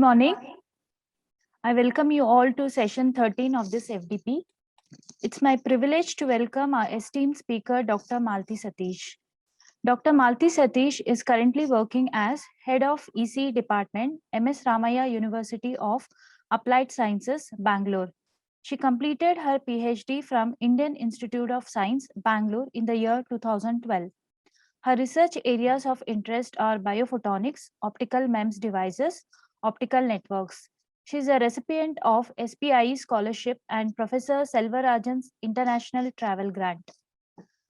morning. I welcome you all to session 13 of this FDP. It's my privilege to welcome our esteemed speaker, Dr. Malti Satish. Dr. Malti Satish is currently working as Head of EC Department, MS Ramaya University of Applied Sciences, Bangalore. She completed her PhD from Indian Institute of Science, Bangalore in the year 2012. Her research areas of interest are biophotonics, optical MEMS devices, optical networks. She is a recipient of SPIE scholarship and Professor Selvarajan's International Travel Grant.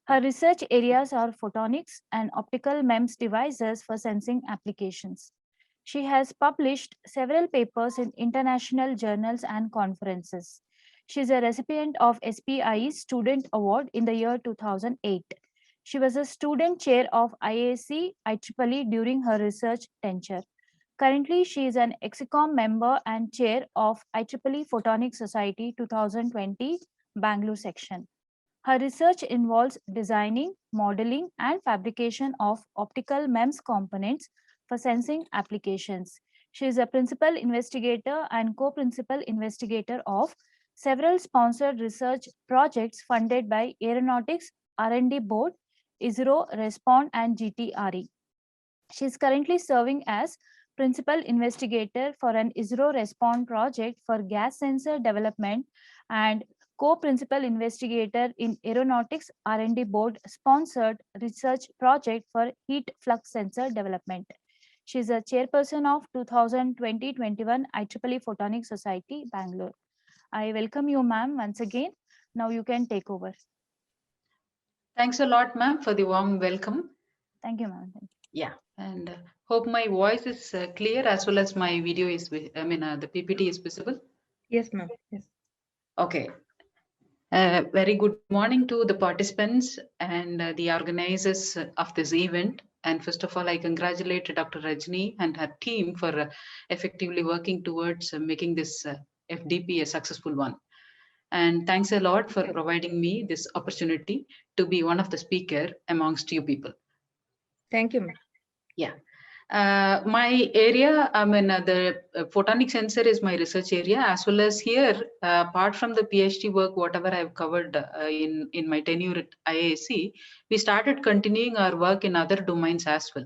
Her research areas are photonics and optical MEMS devices for sensing applications. She has published several papers in international journals and conferences. She is a recipient of SPIE Student Award in the year 2008. She was a student chair of IAC IEEE during her research tenure. Currently, she is an EXICOM member and chair of IEEE Photonic Society 2020 Bangalore section. Her research involves designing, modeling, and fabrication of optical MEMS components for sensing applications. She is a principal investigator and co-principal investigator of several sponsored research projects funded by Aeronautics R&D Board, ISRO, RESPOND, and GTRE. She is currently serving as principal investigator for an ISRO RESPOND project for gas sensor development and co-principal investigator in Aeronautics R&D Board sponsored research project for heat flux sensor development. She is a chairperson of 2020-21 IEEE Photonic Society, Bangalore. I welcome you, ma'am, once again. Now you can take over. Thanks a lot, ma'am, for the warm welcome. Thank you, ma'am. Yeah, and hope my voice is clear as well as my video is, the PPT is visible. Yes, ma'am. Yes. Okay. Very good morning to the participants and the organizers of this event. And first of all, I congratulate Dr. Rajni and her team for effectively working towards making this FDP a successful one. And thanks a lot for providing me this opportunity to be one of the speaker amongst you people. Thank you, ma'am. Yeah. My area, the photonic sensor is my research area, as well as here, apart from the PhD work, whatever I've covered in my tenure at IAC, we started continuing our work in other domains as well.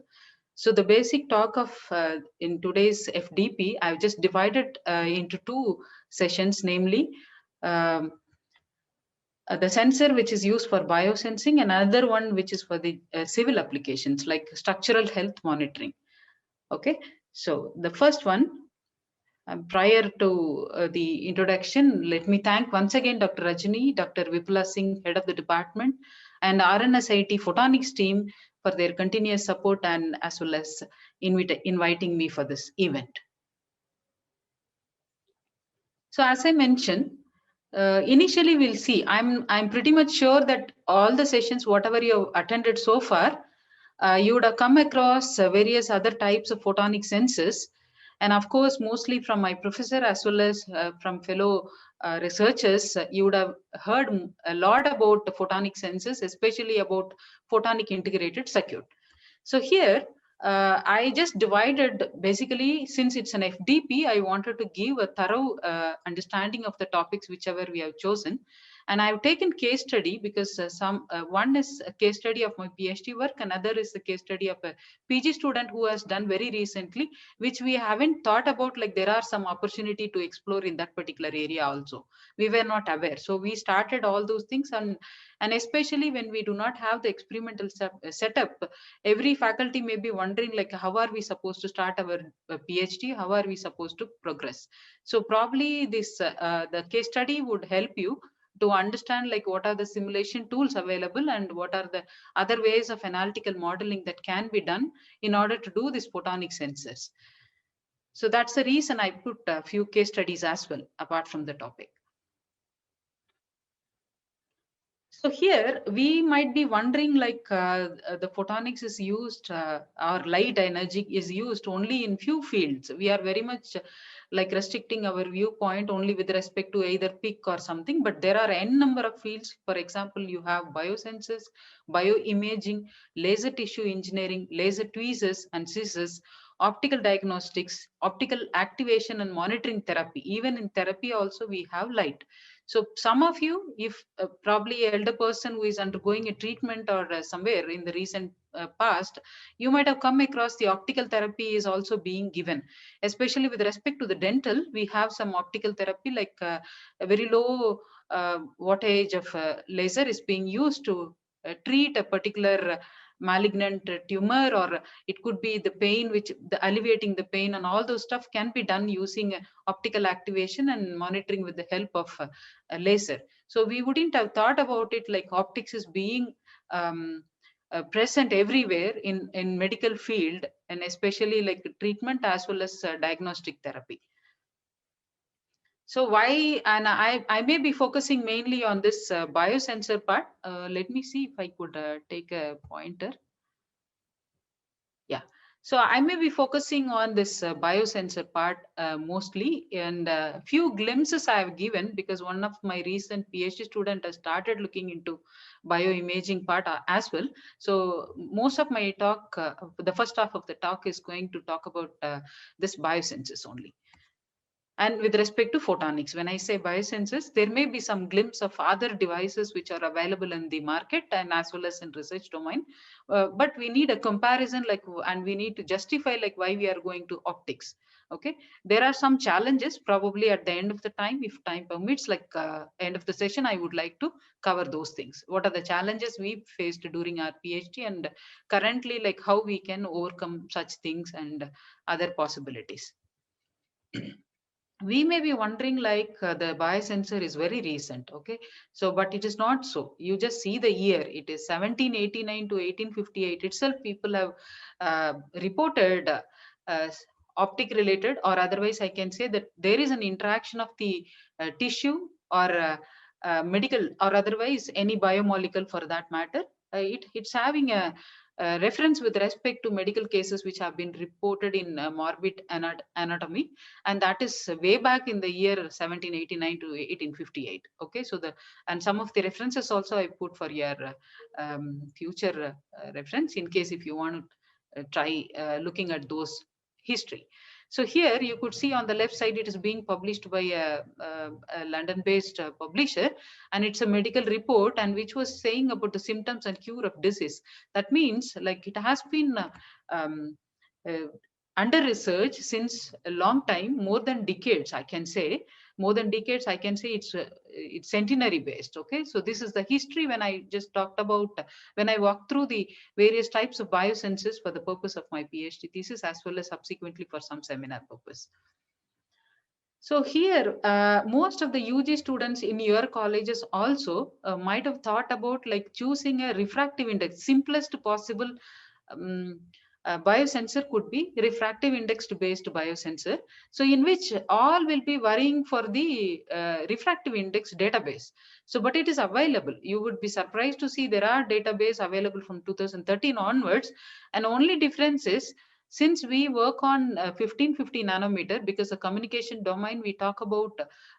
So the basic talk of in today's FDP, I've just divided into two sessions, namely the sensor which is used for biosensing, and another one which is for the civil applications like structural health monitoring. Okay, so the first one, prior to the introduction, let me thank once again Dr. Rajni, Dr. Vipula Singh, head of the department, and RNSIT Photonics team for their continuous support and as well as inviting me for this event. So as I mentioned, initially we'll see, I'm pretty much sure that all the sessions, whatever you have attended so far, you would have come across various other types of photonic sensors. And of course, mostly from my professor as well as from fellow researchers, you would have heard a lot about the photonic sensors, especially about photonic integrated circuit. So here, I just divided, basically, since it's an FDP, I wanted to give a thorough understanding of the topics, whichever we have chosen. And I've taken case study because one is a case study of my PhD work, another is the case study of a PG student who has done very recently, which we haven't thought about, like there are some opportunity to explore in that particular area also. We were not aware. So we started all those things, and especially when we do not have the experimental setup, every faculty may be wondering, like, how are we supposed to start our PhD? How are we supposed to progress? So probably this the case study would help you to understand, like, what are the simulation tools available and what are the other ways of analytical modeling that can be done in order to do these photonic sensors. So that's the reason I put a few case studies as well, apart from the topic. So here we might be wondering, like, the photonics is used, or light energy is used only in few fields. We are very much like restricting our viewpoint only with respect to either PIC or something, but there are n number of fields. For example, you have biosensors, bioimaging, laser tissue engineering, laser tweezers and scissors. optical diagnostics, optical activation and monitoring therapy. Even in therapy also we have light. So some of you, if probably elder person who is undergoing a treatment or somewhere in the recent past, you might have come across the optical therapy is also being given, especially with respect to the dental. We have some optical therapy like a very low wattage of laser is being used to treat a particular malignant tumor, or it could be the pain, which the alleviating the pain and all those stuff can be done using optical activation and monitoring with the help of a laser. So we wouldn't have thought about it like optics is being present everywhere in medical field, and especially like treatment as well as diagnostic therapy. So why, and I may be focusing mainly on this biosensor part. Let me see if I could take a pointer. Yeah, so I may be focusing on this biosensor part mostly, and a few glimpses I have given because one of my recent PhD student has started looking into bioimaging part as well. So most of my talk, the first half of the talk is going to talk about this biosensors only. And with respect to photonics, when I say biosensors, there may be some glimpse of other devices which are available in the market and as well as in research domain. But we need a comparison, like, and we need to justify like why we are going to optics. Okay, there are some challenges probably at the end of the time, if time permits, like end of the session, I would like to cover those things. What are the challenges we faced during our PhD, and currently like how we can overcome such things and other possibilities. We may be wondering like the biosensor is very recent, okay? So, but it is not so. You just see the year. It is 1789 to 1858 itself. People have reported optic related, or otherwise I can say that there is an interaction of the tissue or medical or otherwise any biomolecule for that matter. It's having a reference with respect to medical cases which have been reported in morbid anatomy, and that is way back in the year 1789 to 1858. Okay, so the, and some of the references also I put for your future reference in case if you want to try looking at those history. So here you could see on the left side, it is being published by a London-based publisher, and it's a medical report, and which was saying about the symptoms and cure of disease. That means like it has been um, uh, under research since a long time, more than decades, I can say. More than decades, I can say it's centenary based. Okay, so this is the history when I just talked about, when I walked through the various types of biosensors for the purpose of my PhD thesis, as well as subsequently for some seminar purpose. So here, most of the UG students in your colleges also might have thought about like choosing a refractive index, simplest possible biosensor could be refractive index based biosensor. So in which all will be worrying for the refractive index database. So, but it is available. You would be surprised to see there are database available from 2013 onwards, and only difference is, since we work on 1550 nanometer, because the communication domain we talk about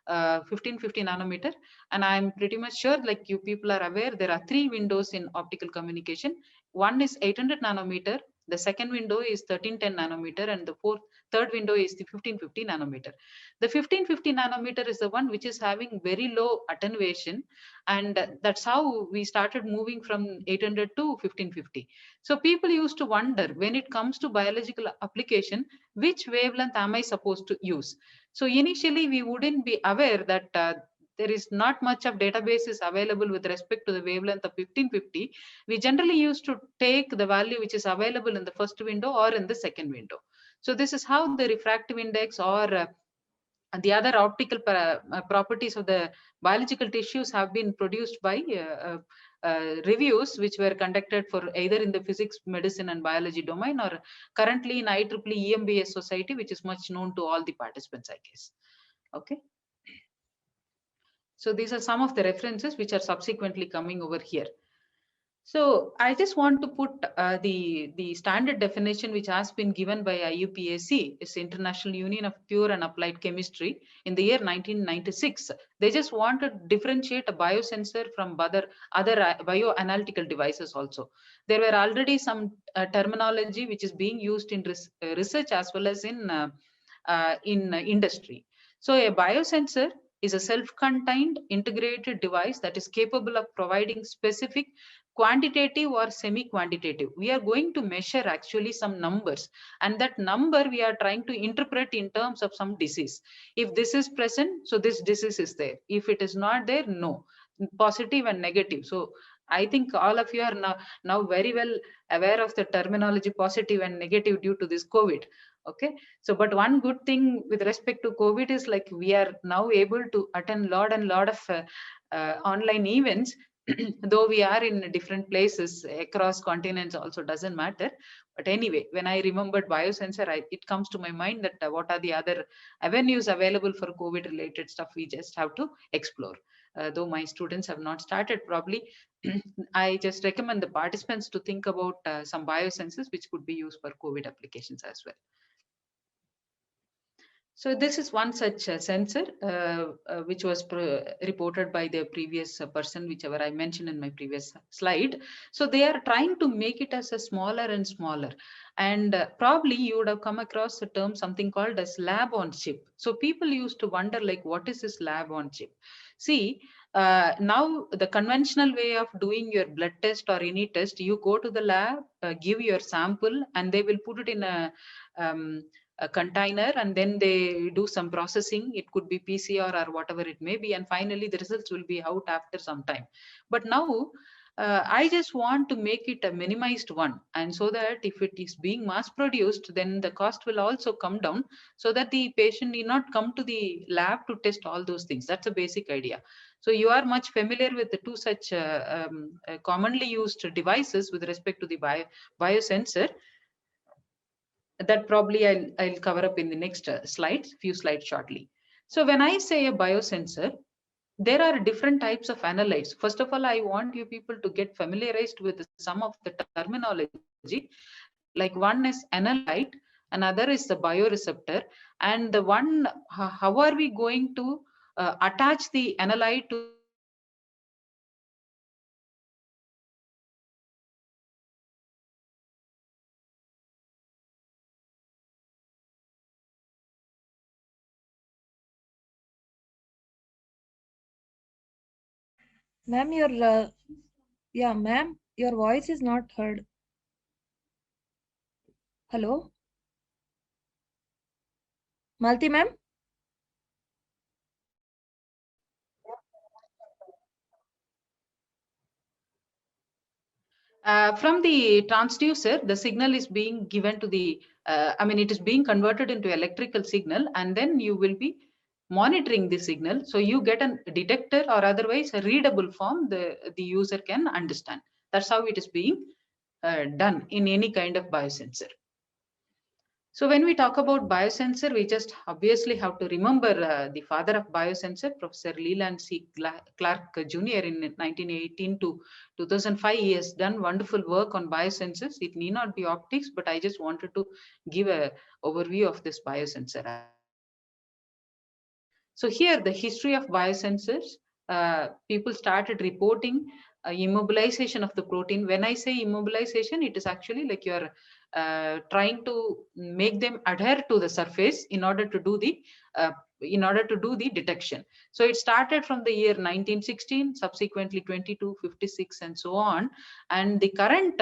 1550 nanometer, and I'm pretty much sure like you people are aware, there are 3 windows in optical communication. One is 800 nanometer, the second window is 1310 nanometer, and the third window is the 1550 nanometer. The 1550 nanometer is the one which is having very low attenuation, and that's how we started moving from 800 to 1550. So people used to wonder, when it comes to biological application, which wavelength am I supposed to use? So initially we wouldn't be aware that there is not much of databases available with respect to the wavelength of 1550. We generally used to take the value which is available in the first window or in the second window. So this is how the refractive index or the other optical properties of the biological tissues have been produced by reviews which were conducted for either in the physics, medicine and biology domain, or currently in IEEE EMBS society, which is much known to all the participants, I guess. Okay. So these are some of the references which are subsequently coming over here. So I just want to put the standard definition which has been given by IUPAC, is International Union of Pure and Applied Chemistry, in the year 1996. They just want to differentiate a biosensor from other bioanalytical devices also. There were already some terminology which is being used in research as well as in industry. So a biosensor is a self-contained integrated device that is capable of providing specific quantitative or semi-quantitative. We are going to measure actually some numbers, and that number we are trying to interpret in terms of some disease. If this is present, so this disease is there. If it is not there, no. Positive and negative. So I think all of you are now very well aware of the terminology positive and negative due to this COVID. Okay. So, but one good thing with respect to COVID is like we are now able to attend lot of online events. Though we are in different places across continents also doesn't matter. But anyway, when I remembered biosensor, it comes to my mind that what are the other avenues available for COVID related stuff we just have to explore. Though my students have not started probably, I just recommend the participants to think about some biosensors which could be used for COVID applications as well. So this is one such sensor which was reported by the previous person, whichever I mentioned in my previous slide. So they are trying to make it as a smaller and smaller. And probably you would have come across a term, something called as lab on chip. So people used to wonder like, what is this lab on chip? See, now the conventional way of doing your blood test or any test, you go to the lab, give your sample, and they will put it in a container, and then they do some processing. It could be PCR or whatever it may be, and finally the results will be out after some time. But now I just want to make it a minimized one, and so that if it is being mass produced, then the cost will also come down, so that the patient need not come to the lab to test all those things. That's a basic idea. So you are much familiar with the two such commonly used devices with respect to the biosensor. That probably I'll cover up in the next few slides shortly. So when I say a biosensor, there are different types of analytes. First of all, I want you people to get familiarized with some of the terminology. Like one is analyte, another is the bioreceptor, and the one, how are we going to attach the analyte to Ma'am, yeah, ma'am, your voice is not heard. Hello? Malti, ma'am? from the transducer, the signal is being given to the, it is being converted into electrical signal, and then you will be monitoring the signal. So you get a detector or otherwise a readable form the user can understand. That's how it is being done in any kind of biosensor. So when we talk about biosensor, we just obviously have to remember the father of biosensor, Professor Leland C. Clark Jr. in 1918 to 2005. He has done wonderful work on biosensors. It need not be optics, but I just wanted to give an overview of this biosensor. So here, the history of biosensors, people started reporting immobilization of the protein. When I say immobilization, it is actually like you're trying to make them adhere to the surface in order to do the detection. So it started from the year 1916, subsequently 22, 56, and so on. And the current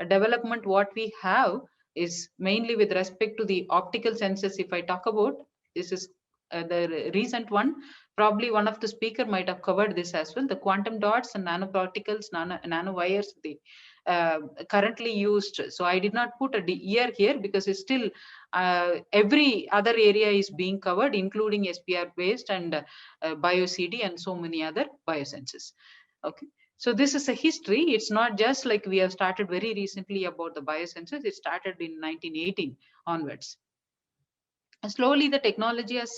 development what we have is mainly with respect to the optical sensors. If I talk about, this is the recent one, probably one of the speaker might have covered this as well. The quantum dots and nanoparticles, nanowires, the currently used. So I did not put a year here because it's still every other area is being covered, including SPR based and BioCD and so many other biosensors. Okay. So this is a history. It's not just like we have started very recently about the biosensors. It started in 1918 onwards. slowly the technology has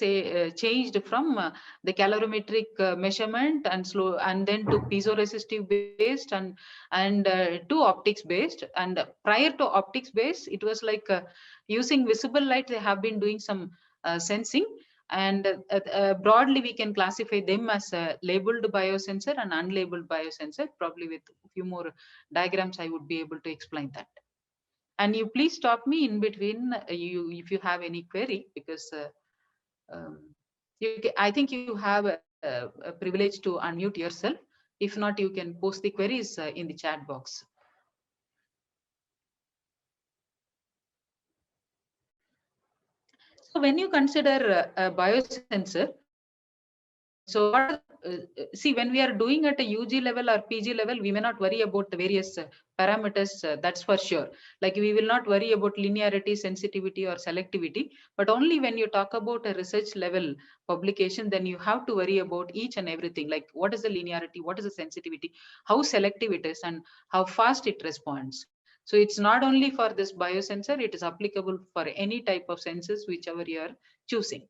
changed from the calorimetric measurement and then to piezoresistive based and to optics based. And prior to optics based, it was like using visible light. They have been doing some sensing, and broadly we can classify them as labeled biosensor and unlabeled biosensor. Probably with a few more diagrams I would be able to explain that. And you please stop me in between you if you have any query, because I think you have a privilege to unmute yourself. If not, you can post the queries in the chat box. So when you consider a biosensor, so what see, when we are doing at a UG level or PG level, we may not worry about the various parameters, that's for sure. Like we will not worry about linearity, sensitivity or selectivity, but only when you talk about a research level publication, then you have to worry about each and everything, like what is the linearity, what is the sensitivity, how selective it is, and how fast it responds. So it's not only for this biosensor, it is applicable for any type of sensors, whichever you are choosing.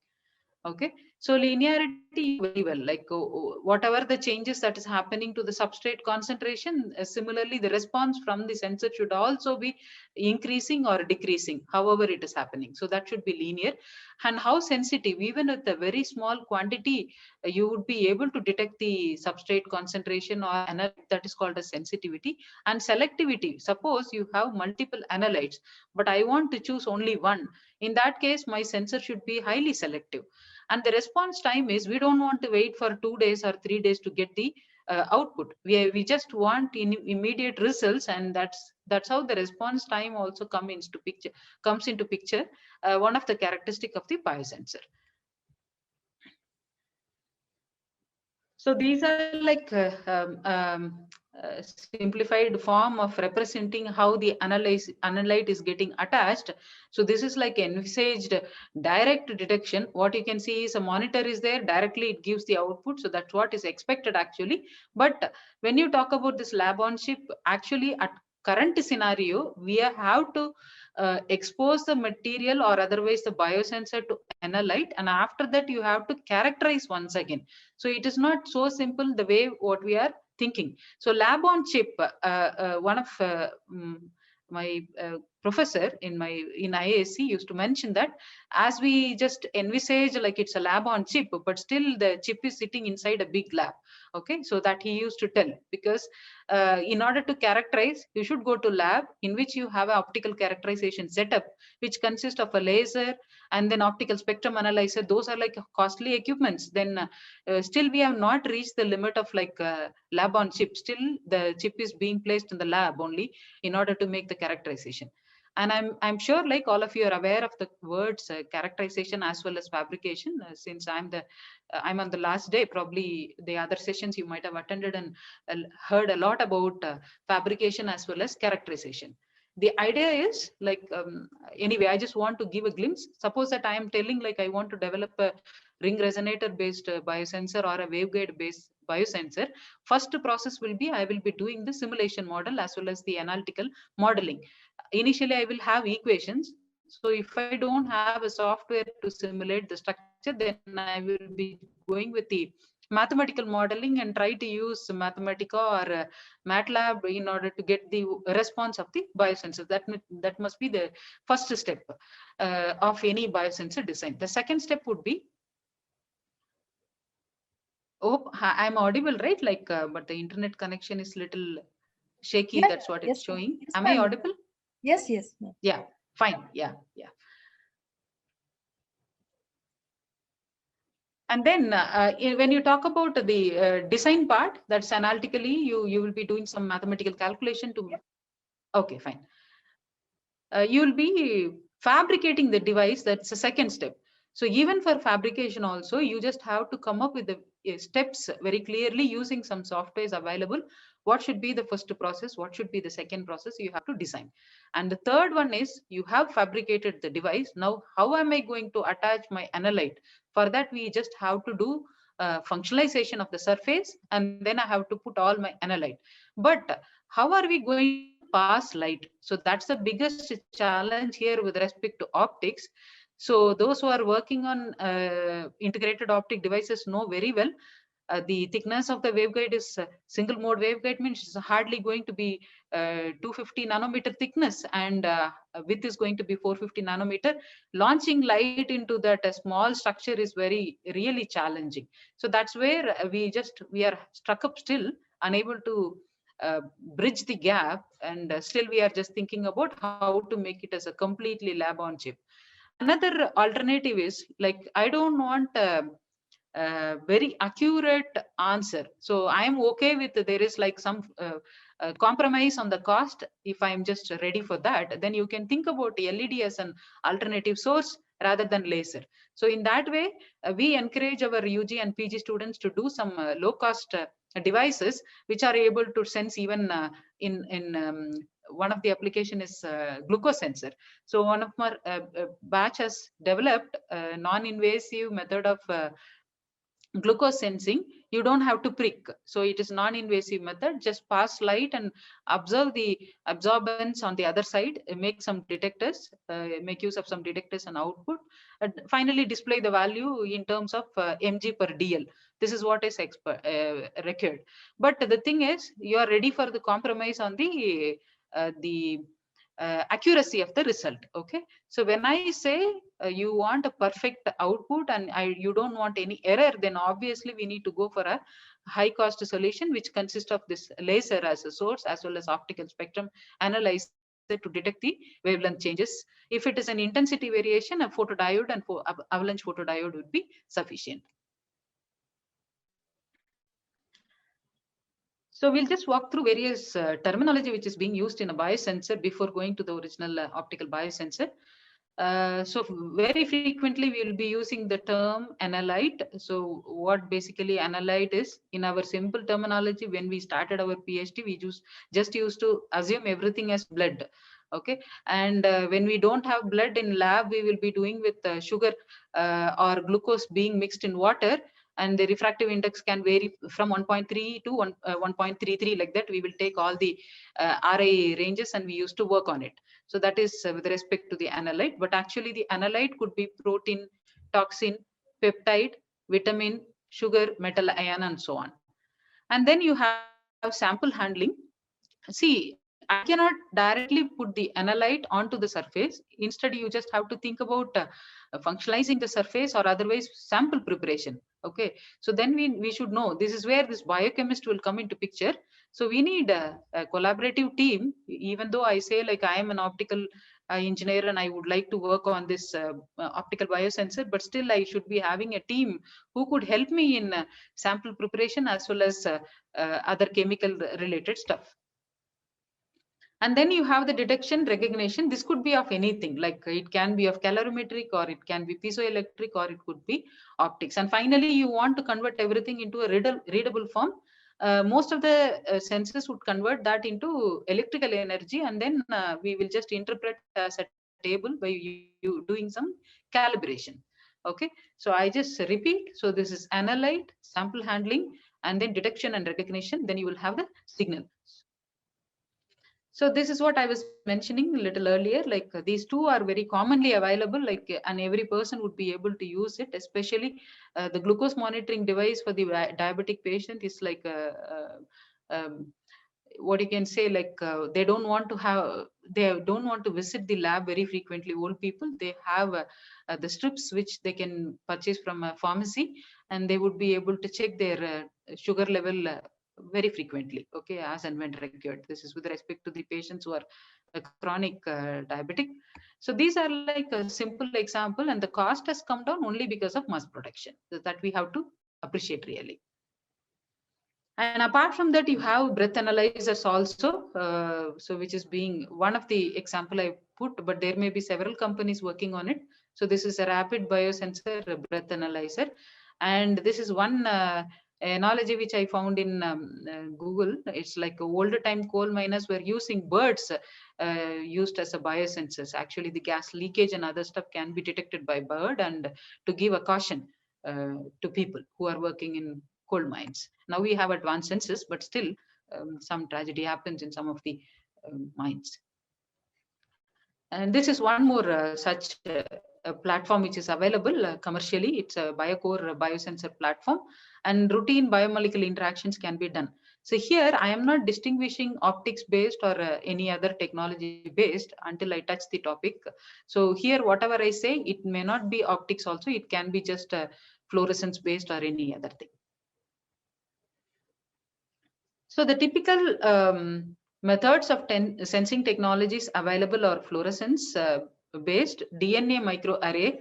Okay, so linearity very well, like whatever the changes that is happening to the substrate concentration, similarly the response from the sensor should also be increasing or decreasing, however it is happening. So that should be linear. And how sensitive, even with a very small quantity, you would be able to detect the substrate concentration or analyte, that is called as sensitivity. And selectivity, suppose you have multiple analytes, but I want to choose only one. In that case, my sensor should be highly selective. And the response time is, we don't want to wait for 2 days or 3 days to get the output. We just want immediate results, and that's how the response time also comes into picture, one of the characteristic of the biosensor. So these are like simplified form of representing how the analyte is getting attached. So this is like envisaged direct detection. What you can see is a monitor is there, directly it gives the output. So that's what is expected actually. But when you talk about this lab on chip, actually at current scenario, we have to expose the material or otherwise the biosensor to analyte, and after that you have to characterize once again. So it is not so simple the way what we are thinking. So lab on chip, one of my professor in IASC used to mention that, as we just envisage like it's a lab on chip, but still the chip is sitting inside a big lab. Okay, so that he used to tell, because in order to characterize, you should go to lab in which you have an optical characterization setup, which consists of a laser and then optical spectrum analyzer. Those are like costly equipments. Then still we have not reached the limit of like lab on chip. Still the chip is being placed in the lab only in order to make the characterization. And I'm sure like all of you are aware of the words characterization as well as fabrication. Since I'm on the last day, probably the other sessions you might have attended and heard a lot about fabrication as well as characterization. The idea is like, anyway, I just want to give a glimpse. Suppose that I am telling like I want to develop a ring resonator based biosensor or a waveguide based biosensor. First process will be, I will be doing the simulation model as well as the analytical modeling. Initially I will have equations. So if I don't have a software to simulate the structure, then I will be going with the mathematical modeling and try to use Mathematica or MATLAB in order to get the response of the biosensor. That must be the first step of any biosensor design. The second step would be, oh, I'm audible, right? Like, but the internet connection is little shaky. Yeah, That's what yes, it's showing. yes, Am I ma'am. audible? Yes, ma'am. Yeah, fine. Yeah. And then when you talk about the design part, that's analytically, you will be doing some mathematical calculation to. Okay, fine. You will be fabricating the device. That's the second step. So even for fabrication also, you just have to come up with the steps very clearly using some softwares available. What should be the first process? What should be the second process? You have to design. And the third one is, you have fabricated the device. Now, how am I going to attach my analyte? For that, we just have to do functionalization of the surface, and then I have to put all my analyte. But how are we going to pass light? So that's the biggest challenge here with respect to optics. So those who are working on integrated optic devices know very well. The thickness of the waveguide is single mode waveguide, means it's hardly going to be 250 nanometer thickness, and width is going to be 450 nanometer. Launching light into that small structure is really challenging. So that's where we are stuck up still, unable to bridge the gap, and still we are just thinking about how to make it as a completely lab on chip. Another alternative is, like, I don't want very accurate answer. So I am okay with there is like some compromise on the cost. If I'm just ready for that, then you can think about LED as an alternative source rather than laser. So in that way, we encourage our UG and PG students to do some low cost devices which are able to sense even in one of the application is glucose sensor. So one of my batch has developed a non-invasive method of glucose sensing. You don't have to prick, so it is non-invasive method. Just pass light and observe the absorbance on the other side, make some detectors, make use of some detectors and output, and finally display the value in terms of mg per dl. This is what is required. But the thing is, you are ready for the compromise on the accuracy of the result. Okay, so when I say you want a perfect output and you don't want any error, then obviously we need to go for a high cost solution which consists of this laser as a source as well as optical spectrum analyzer to detect the wavelength changes. If it is an intensity variation, a photodiode and avalanche photodiode would be sufficient. So we'll just walk through various terminology which is being used in a biosensor before going to the original optical biosensor. So very frequently we will be using the term analyte. So what basically analyte is, in our simple terminology, when we started our PhD, we just used to assume everything as blood. Okay, and when we don't have blood in lab, we will be doing with sugar or glucose being mixed in water, and the refractive index can vary from 1.3 to 1.33, like that. We will take all the RA ranges and we used to work on it. So that is with respect to the analyte. But actually the analyte could be protein, toxin, peptide, vitamin, sugar, metal ion, and so on. And then you have sample handling. See, I cannot directly put the analyte onto the surface. Instead, you just have to think about functionalizing the surface, or otherwise sample preparation. Okay, so then we should know, this is where this biochemist will come into picture. So we need a collaborative team. Even though I say, like, I am an optical engineer and I would like to work on this optical biosensor, but still I should be having a team who could help me in sample preparation as well as other chemical related stuff. And then you have the detection recognition. This could be of anything, like it can be of calorimetric, or it can be piezoelectric, or it could be optics. And finally, you want to convert everything into a readable form. Most of the sensors would convert that into electrical energy, and then we will just interpret as a table by you doing some calibration. Okay, so I just repeat. So this is analyte, sample handling, and then detection and recognition. Then you will have the signal. So this is what I was mentioning a little earlier, like these two are very commonly available, like, and every person would be able to use it, especially the glucose monitoring device for the diabetic patient is like what you can say, like they don't want to visit the lab very frequently. Old people, they have the strips which they can purchase from a pharmacy, and they would be able to check their sugar level very frequently, okay, as and when required. This is with respect to the patients who are chronic diabetic. So these are like a simple example, and the cost has come down only because of mass production. So that we have to appreciate really. And apart from that, you have breath analyzers also, so which is being one of the example I put, but there may be several companies working on it. So this is a rapid biosensor breath analyzer, and this is one analogy which I found in Google. It's like older time coal miners were using birds used as a biosensors. Actually, the gas leakage and other stuff can be detected by bird, and to give a caution to people who are working in coal mines. Now we have advanced sensors, but still some tragedy happens in some of the mines. And this is one more such platform which is available commercially. It's a BioCore biosensor platform, and routine biomolecular interactions can be done. So here I am not distinguishing optics based or any other technology based until I touch the topic. So here whatever I say, it may not be optics also, it can be just fluorescence based or any other thing. So the typical methods of sensing technologies available are fluorescence based DNA microarray,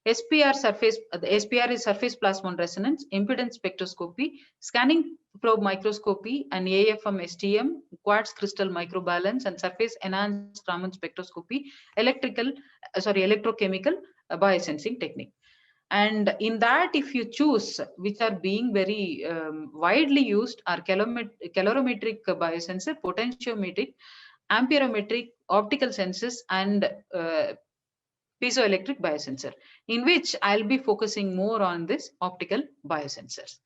SPR surface, the SPR is surface plasmon resonance, impedance spectroscopy, scanning probe microscopy, and AFM STM, quartz crystal microbalance, and surface enhanced Raman spectroscopy, electrochemical biosensing technique. And in that, if you choose, which are being very widely used, are calorimetric biosensor, potentiometric, amperometric, optical sensors, and piezoelectric biosensor, in which I'll be focusing more on this optical biosensors.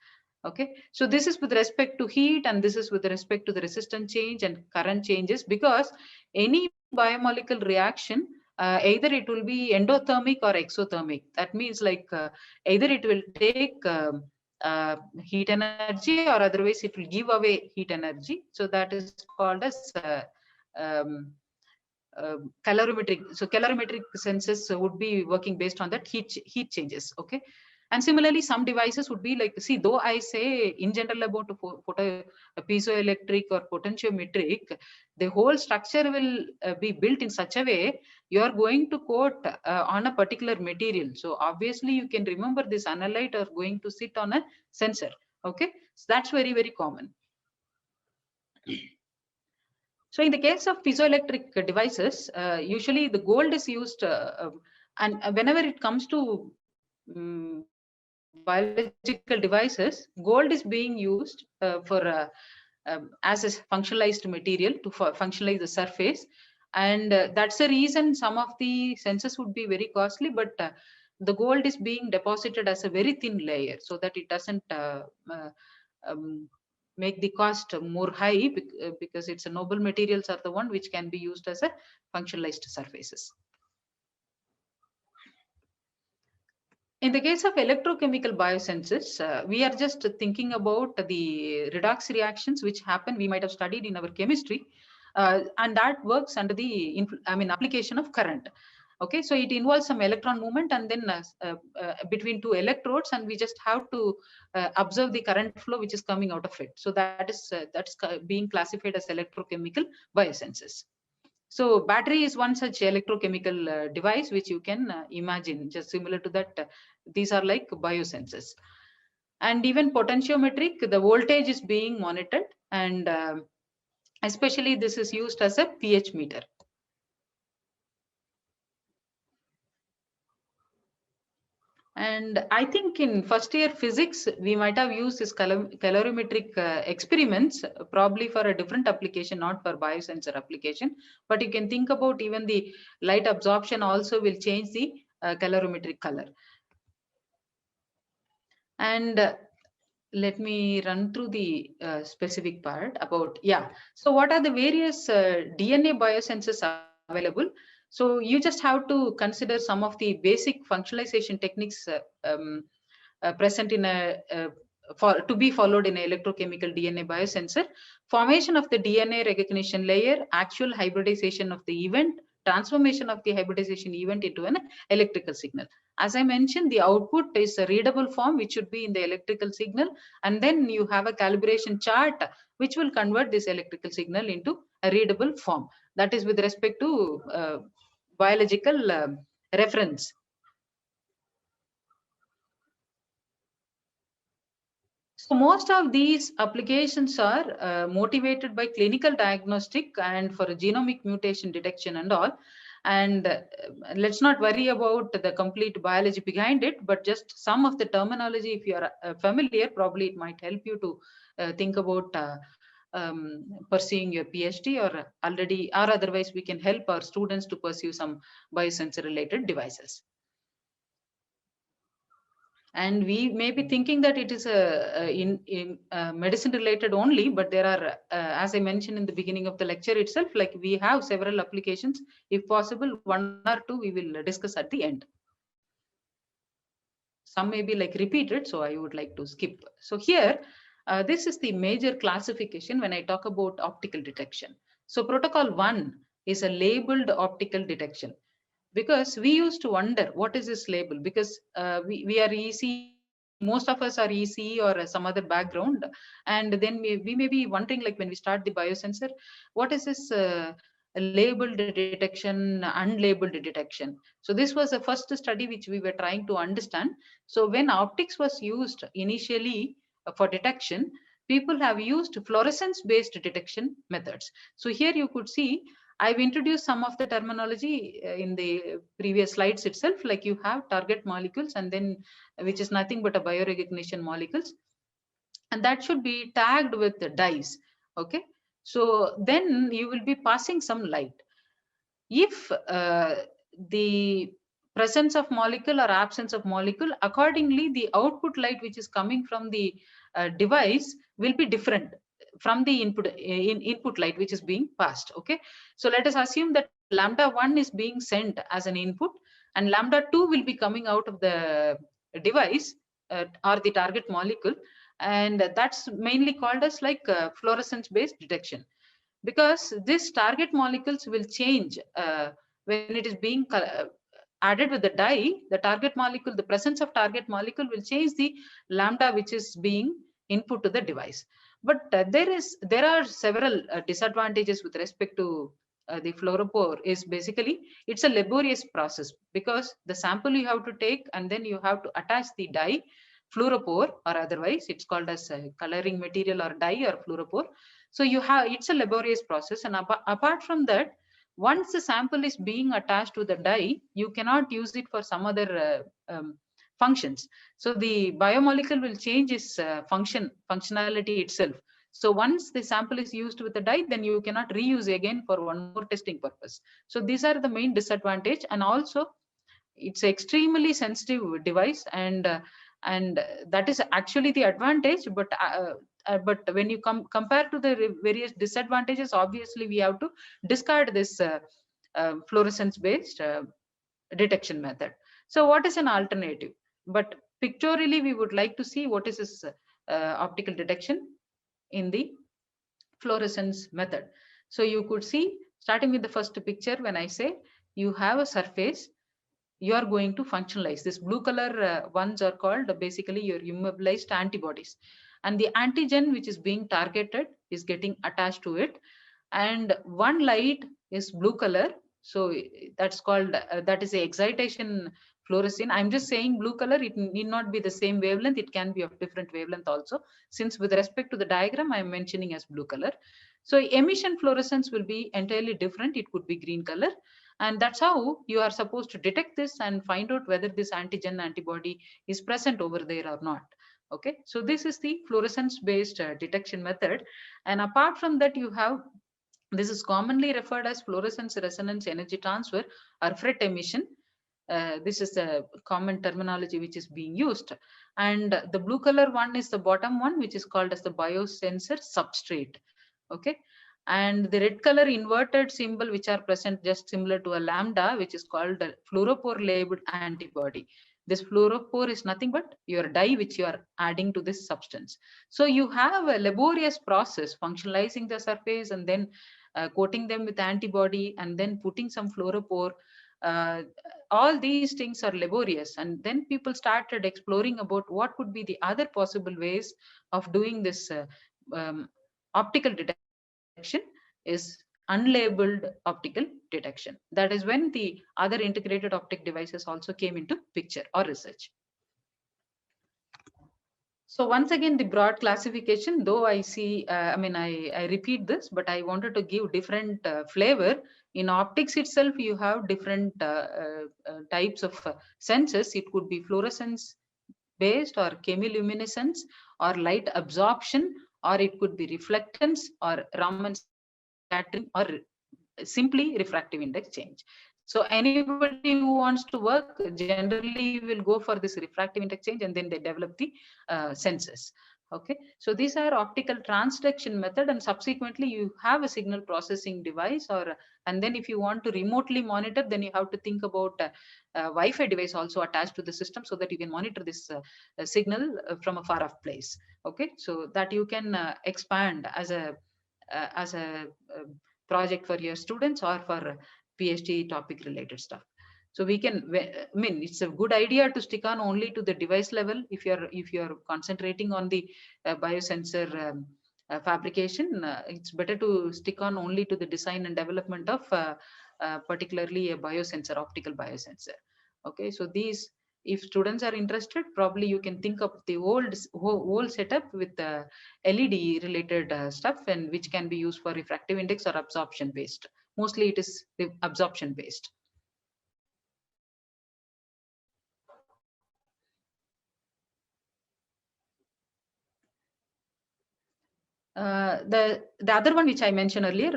Okay, so this is with respect to heat, and this is with respect to the resistance change and current changes, because any biomolecule reaction, either it will be endothermic or exothermic. That means like either it will take heat energy, or otherwise it will give away heat energy. So that is called as calorimetric. So calorimetric sensors would be working based on that heat changes. Okay, and similarly some devices would be like, see, though I say in general about a piezoelectric or potentiometric, the whole structure will be built in such a way you are going to coat on a particular material. So obviously you can remember this analyte are going to sit on a sensor. Okay, so that's very, very common. So in the case of piezoelectric devices, usually the gold is used, and whenever it comes to biological devices, gold is being used for as a functionalized material to functionalize the surface, and that's the reason some of the sensors would be very costly, but the gold is being deposited as a very thin layer so that it doesn't make the cost more high, because it's a noble materials are the one which can be used as a functionalized surfaces. In the case of electrochemical biosensors, we are just thinking about the redox reactions which happen, we might have studied in our chemistry, and that works under the application of current. Okay, so it involves some electron movement, and then between two electrodes, and we just have to observe the current flow which is coming out of it. So that's being classified as electrochemical biosensors. So battery is one such electrochemical device which you can imagine, just similar to that. These are like biosensors. And even potentiometric, the voltage is being monitored, and especially this is used as a pH meter. And I think in first year physics, we might have used this calorimetric experiments, probably for a different application, not for biosensor application. But you can think about even the light absorption also will change the calorimetric color. And let me run through the specific part about, So what are the various DNA biosensors available? So you just have to consider some of the basic functionalization techniques present in to be followed in an electrochemical DNA biosensor. Formation of the DNA recognition layer, actual hybridization of the event, transformation of the hybridization event into an electrical signal. As I mentioned, the output is a readable form which should be in the electrical signal, and then you have a calibration chart which will convert this electrical signal into a readable form. That is with respect to biological reference. So most of these applications are motivated by clinical diagnostic and for genomic mutation detection and all. And let's not worry about the complete biology behind it, but just some of the terminology, if you are familiar, probably it might help you to think about pursuing your PhD, or otherwise we can help our students to pursue some biosensor related devices. And we may be thinking that it is in medicine related only, but there are, as I mentioned in the beginning of the lecture itself, like we have several applications. If possible, one or two we will discuss at the end. some may be like repeated, so I would like to skip. So here, this is the major classification when I talk about optical detection. So protocol 1 is a labeled optical detection, because we used to wonder what is this label, because we are EC, most of us are EC or some other background, and then we may be wondering, like when we start the biosensor, what is this labeled detection, unlabeled detection. So this was the first study which we were trying to understand. So when optics was used initially for detection, people have used fluorescence based detection methods. So here you could see I've introduced some of the terminology in the previous slides itself, like you have target molecules, and then which is nothing but a biorecognition molecules, and that should be tagged with the dyes. Okay, so then you will be passing some light. If the presence of molecule or absence of molecule, accordingly the output light which is coming from the device will be different from the input light which is being passed. Okay, so let us assume that lambda 1 is being sent as an input, and lambda 2 will be coming out of the device or the target molecule, and that's mainly called as like fluorescence based detection, because this target molecules will change when it is being added with the dye. The target molecule, the presence of target molecule will change the lambda which is being input to the device. But there are several disadvantages with respect to the fluorophore. Is basically it's a laborious process, because the sample you have to take and then you have to attach the dye, fluorophore, or otherwise it's called as a coloring material or dye or fluorophore. So you have, it's a laborious process, and apart from that, once the sample is being attached to the dye, you cannot use it for some other functions. So the biomolecule will change its functionality itself. So once the sample is used with the dye, then you cannot reuse again for one more testing purpose. So these are the main disadvantage, and also it's extremely sensitive device, and that is actually the advantage. But when you compare to the various disadvantages, obviously we have to discard this fluorescence based detection method. So what is an alternative? But pictorially we would like to see what is this optical detection in the fluorescence method. So you could see, starting with the first picture, when I say you have a surface, you are going to functionalize. This blue color ones are called basically your immobilized antibodies, and the antigen which is being targeted is getting attached to it, and one light is blue color. So that's called that is the excitation fluorescence. I'm just saying blue color, it need not be the same wavelength, it can be of different wavelength also, since with respect to the diagram I'm mentioning as blue color. So emission fluorescence will be entirely different, it could be green color, and that's how you are supposed to detect this and find out whether this antigen antibody is present over there or not. Okay, so this is the fluorescence based detection method. And apart from that, you have, this is commonly referred as fluorescence resonance energy transfer or FRET emission. This is the common terminology which is being used. And the blue color one is the bottom one, which is called as the biosensor substrate. Okay, and the red color inverted symbol which are present just similar to a lambda, which is called a fluorophore labeled antibody. This fluorophore is nothing but your dye which you are adding to this substance. So you have a laborious process functionalizing the surface, and then coating them with antibody, and then putting some fluorophore. uh, all these things are laborious, and then people started exploring about what could be the other possible ways of doing this optical detection. Is unlabeled optical detection. That is when the other integrated optic devices also came into picture or research. So once again, the broad classification, though I see, I repeat this, but I wanted to give different flavor. In optics itself, you have different types of senses. It could be fluorescence based, or chemiluminescence, or light absorption, or it could be reflectance, or Raman scattering, or simply refractive index change. So anybody who wants to work generally will go for this refractive index change, and then they develop the senses. Okay, so these are optical transduction method, and subsequently you have a signal processing device, or and then if you want to remotely monitor, then you have to think about Wi-Fi device also attached to the system, so that you can monitor this signal from a far off place. Okay, so that you can expand as a project for your students or for PhD topic related stuff. So we can, I mean, it's a good idea to stick on only to the device level if you're concentrating on the biosensor fabrication. It's better to stick on only to the design and development of particularly a biosensor, optical biosensor. Okay, so these, if students are interested, probably you can think of the whole setup with the LED related stuff, and which can be used for refractive index or absorption based. Mostly it is absorption based. The other one which I mentioned earlier,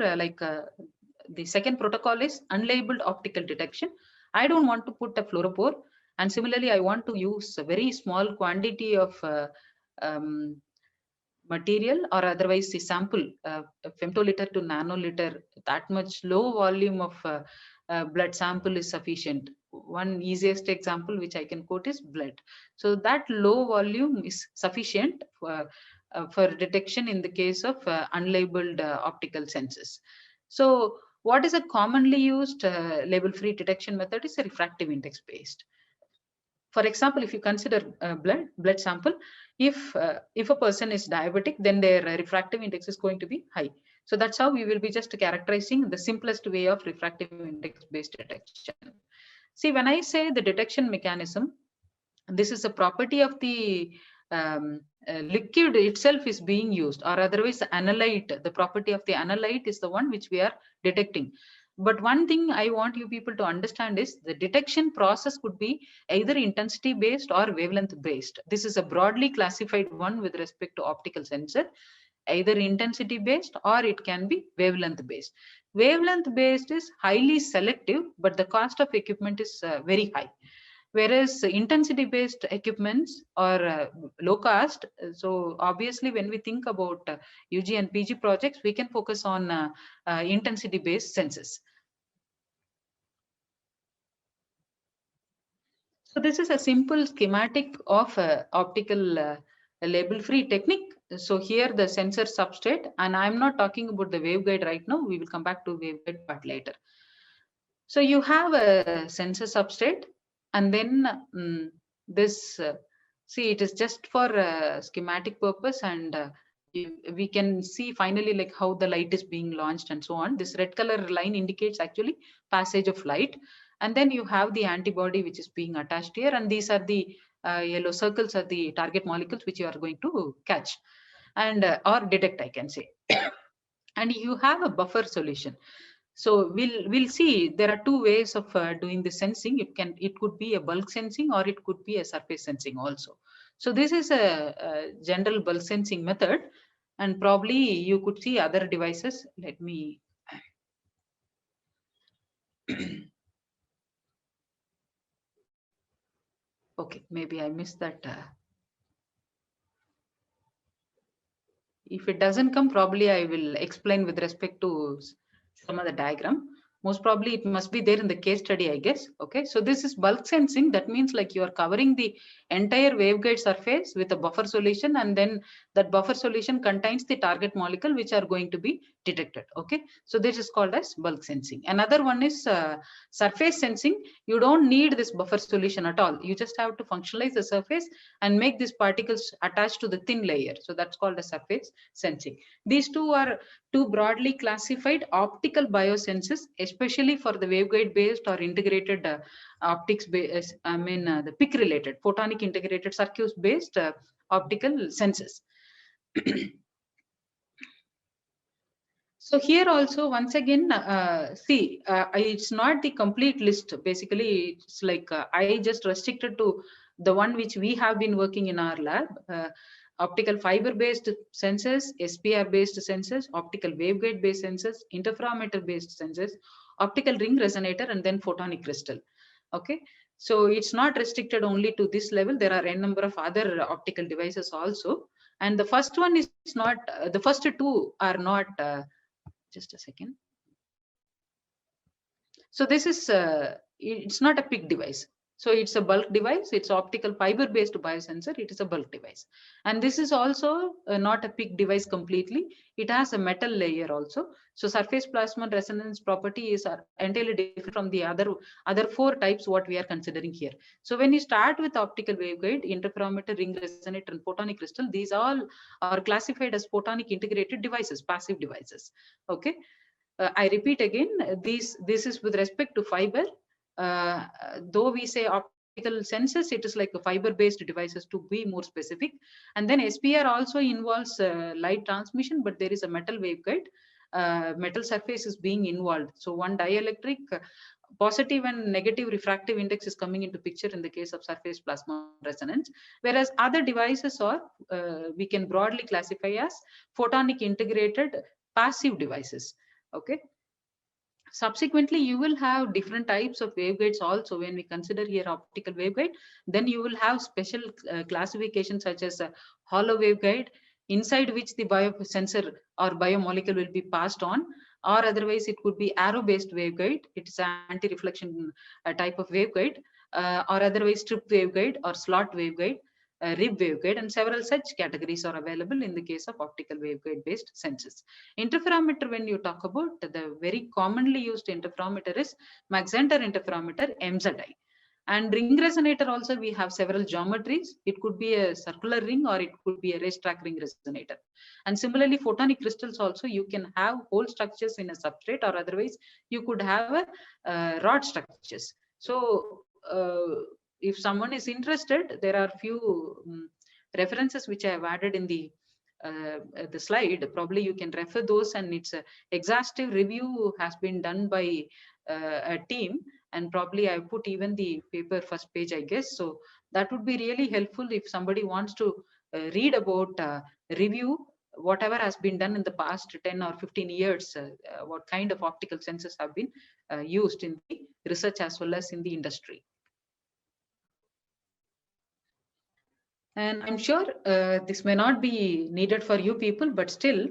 the second protocol is unlabeled optical detection. I don't want to put a fluorophore, and similarly I want to use a very small quantity of material, or otherwise the sample, femtoliter to nanoliter, that much low volume of blood sample is sufficient. One easiest example which I can quote is blood. So that low volume is sufficient for detection in the case of unlabeled optical sensors. So what is a commonly used label-free detection method is a refractive index based. For example, if you consider blood sample, if a person is diabetic, then their refractive index is going to be high. So that's how we will be just characterizing the simplest way of refractive index based detection. See, when I say the detection mechanism, this is a property of the liquid itself is being used, or otherwise analyte, the property of the analyte is the one which we are detecting. But one thing I want you people to understand is the detection process could be either intensity based or wavelength based. This is a broadly classified one with respect to optical sensor, either intensity based or it can be wavelength based. Wavelength based is highly selective, but the cost of equipment is very high. Whereas intensity based equipments are low cost. So obviously when we think about UG and PG projects, we can focus on intensity based sensors. So this is a simple schematic of optical label-free technique. So here the sensor substrate, and I'm not talking about the waveguide right now. We will come back to waveguide part later. So you have a sensor substrate, and then this, see, it is just for schematic purpose, and we can see finally like how the light is being launched and so on. This red color line indicates actually passage of light. And then you have the antibody which is being attached here, and these are the yellow circles are the target molecules which you are going to catch and or detect, I can say. And you have a buffer solution. So we'll see there are two ways of doing the sensing. It could be a bulk sensing, or it could be a surface sensing also. So this is a general bulk sensing method, and probably you could see other devices. Let me okay, maybe I missed that. If it doesn't come, probably I will explain with respect to some of the diagram. Most probably it must be there in the case study, I guess. Okay, so this is bulk sensing. That means like you are covering the entire waveguide surface with a buffer solution, and then that buffer solution contains the target molecule which are going to be detected. Okay, so this is called as bulk sensing. Another one is surface sensing. You don't need this buffer solution at all. You just have to functionalize the surface and make these particles attached to the thin layer. So that's called a surface sensing. These two are two broadly classified optical biosensors, especially for the waveguide based or integrated optics based, the PIC related, photonic integrated circuits based optical sensors. So here also, once again, see, it's not the complete list. Basically, it's like I just restricted to the one which we have been working in our lab. Optical fiber-based sensors, SPR-based sensors, optical waveguide-based sensors, interferometer-based sensors, optical ring resonator, and then photonic crystal. Okay, so it's not restricted only to this level. There are a number of other optical devices also. And the first one is not, the first two are not, just a second. So this is, it's not a PIC device. So it's a bulk device. It's optical fiber based biosensor. It is a bulk device. And this is also not a PIC device completely. It has a metal layer also. So surface plasmon resonance property is entirely different from the other four types what we are considering here. So when you start with optical waveguide, interferometer, ring resonator, and photonic crystal, these all are classified as photonic integrated devices, passive devices. Okay. I repeat again, this is with respect to fiber. Though we say optical sensors, it is like a fiber-based devices to be more specific. And then SPR also involves light transmission, but there is a metal waveguide. Metal surface is being involved. So one dielectric, positive and negative refractive index is coming into picture in the case of surface plasmon resonance, whereas other devices are, we can broadly classify as photonic integrated passive devices. Okay. Subsequently, you will have different types of waveguides also. When we consider here optical waveguide, then you will have special classifications such as a hollow waveguide, inside which the biosensor or biomolecule will be passed on, or otherwise it could be arrow-based waveguide. It's an anti-reflection type of waveguide, or otherwise strip waveguide or slot waveguide, rib waveguide, and several such categories are available in the case of optical waveguide based sensors. Interferometer, when you talk about, the very commonly used interferometer is Mach Zehnder interferometer, MZI. And ring resonator also, we have several geometries. It could be a circular ring or it could be a racetrack ring resonator. And similarly, photonic crystals also, you can have whole structures in a substrate, or otherwise you could have a rod structures. So if someone is interested, there are few references which I have added in the slide. Probably you can refer those, and it's a exhaustive review has been done by a team, and probably I put even the paper first page, I guess. So that would be really helpful if somebody wants to read about review whatever has been done in the past 10 or 15 years, what kind of optical sensors have been used in the research as well as in the industry. And I'm sure this may not be needed for you people, but still,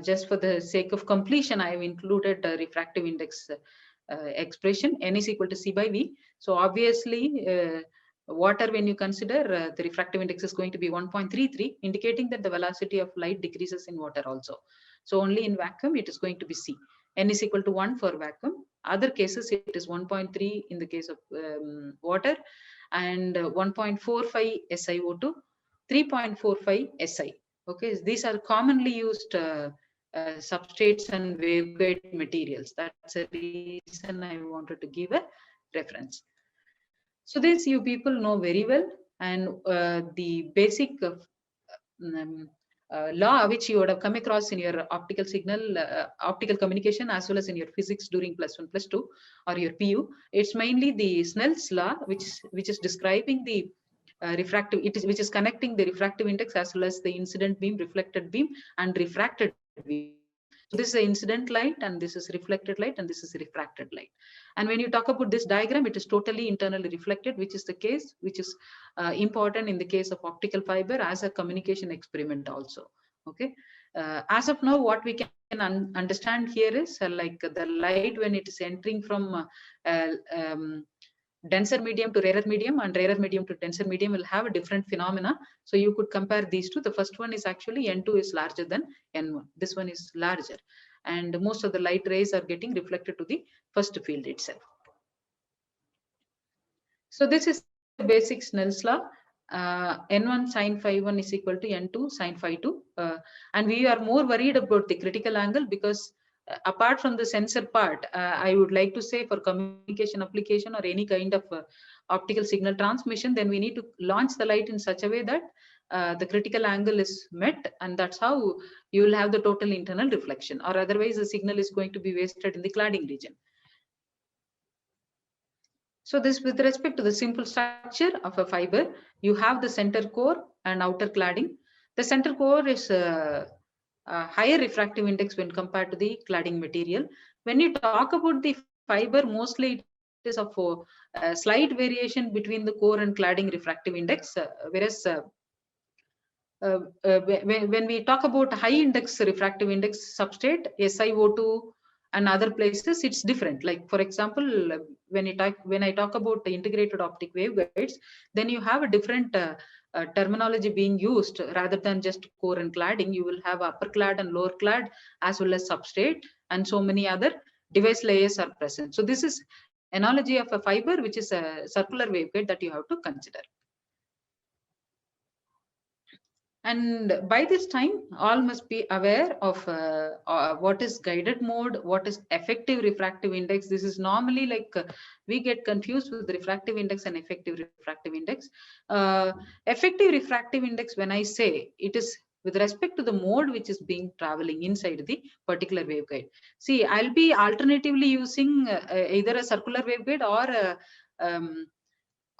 just for the sake of completion, I have included a refractive index expression. N is equal to C by V. So obviously, water, when you consider, the refractive index is going to be 1.33, indicating that the velocity of light decreases in water also. So only in vacuum, it is going to be C. N is equal to 1 for vacuum. Other cases, it is 1.3 in the case of water, and 1.45 SiO2, 3.45 Si. Okay, these are commonly used substrates and waveguide materials. That's a reason I wanted to give a reference. So this you people know very well, and the basic law which you would have come across in your optical signal, optical communication, as well as in your physics during +1, +2, or your PU. It's mainly the Snell's law, which is describing the refractive, which is connecting the refractive index as well as the incident beam, reflected beam, and refracted beam. So this is the incident light, and this is reflected light, and this is refracted light. And when you talk about this diagram, it is totally internally reflected, which is the case, which is important in the case of optical fiber as a communication experiment also. Okay. As of now, what we can understand here is like the light, when it is entering from denser medium to rarer medium, and rarer medium to denser medium will have a different phenomena. So you could compare these two. The first one is actually N2 is larger than N1. This one is larger, and most of the light rays are getting reflected to the first field itself. So this is the basic Snell's law. N1 sin phi 1 is equal to N2 sin phi 2. And we are more worried about the critical angle, because apart from the sensor part, I would like to say for communication application or any kind of optical signal transmission, then we need to launch the light in such a way that the critical angle is met, and that's how you will have the total internal reflection, or otherwise the signal is going to be wasted in the cladding region. So this, with respect to the simple structure of a fiber, you have the center core and outer cladding. The center core is a higher refractive index when compared to the cladding material. When you talk about the fiber, mostly it is of a slight variation between the core and cladding refractive index, whereas when we talk about high index refractive index substrate, SiO2 and other places, it's different. Like for example, when I talk about the integrated optic waveguides, then you have a different terminology being used rather than just core and cladding. You will have upper clad and lower clad as well as substrate, and so many other device layers are present. So this is analogy of a fiber, which is a circular waveguide that you have to consider. And by this time, all must be aware of what is guided mode, what is effective refractive index. This is normally like we get confused with refractive index and effective refractive index. Effective refractive index, when I say, it is with respect to the mode which is being traveling inside the particular waveguide. See, I'll be alternatively using either a circular waveguide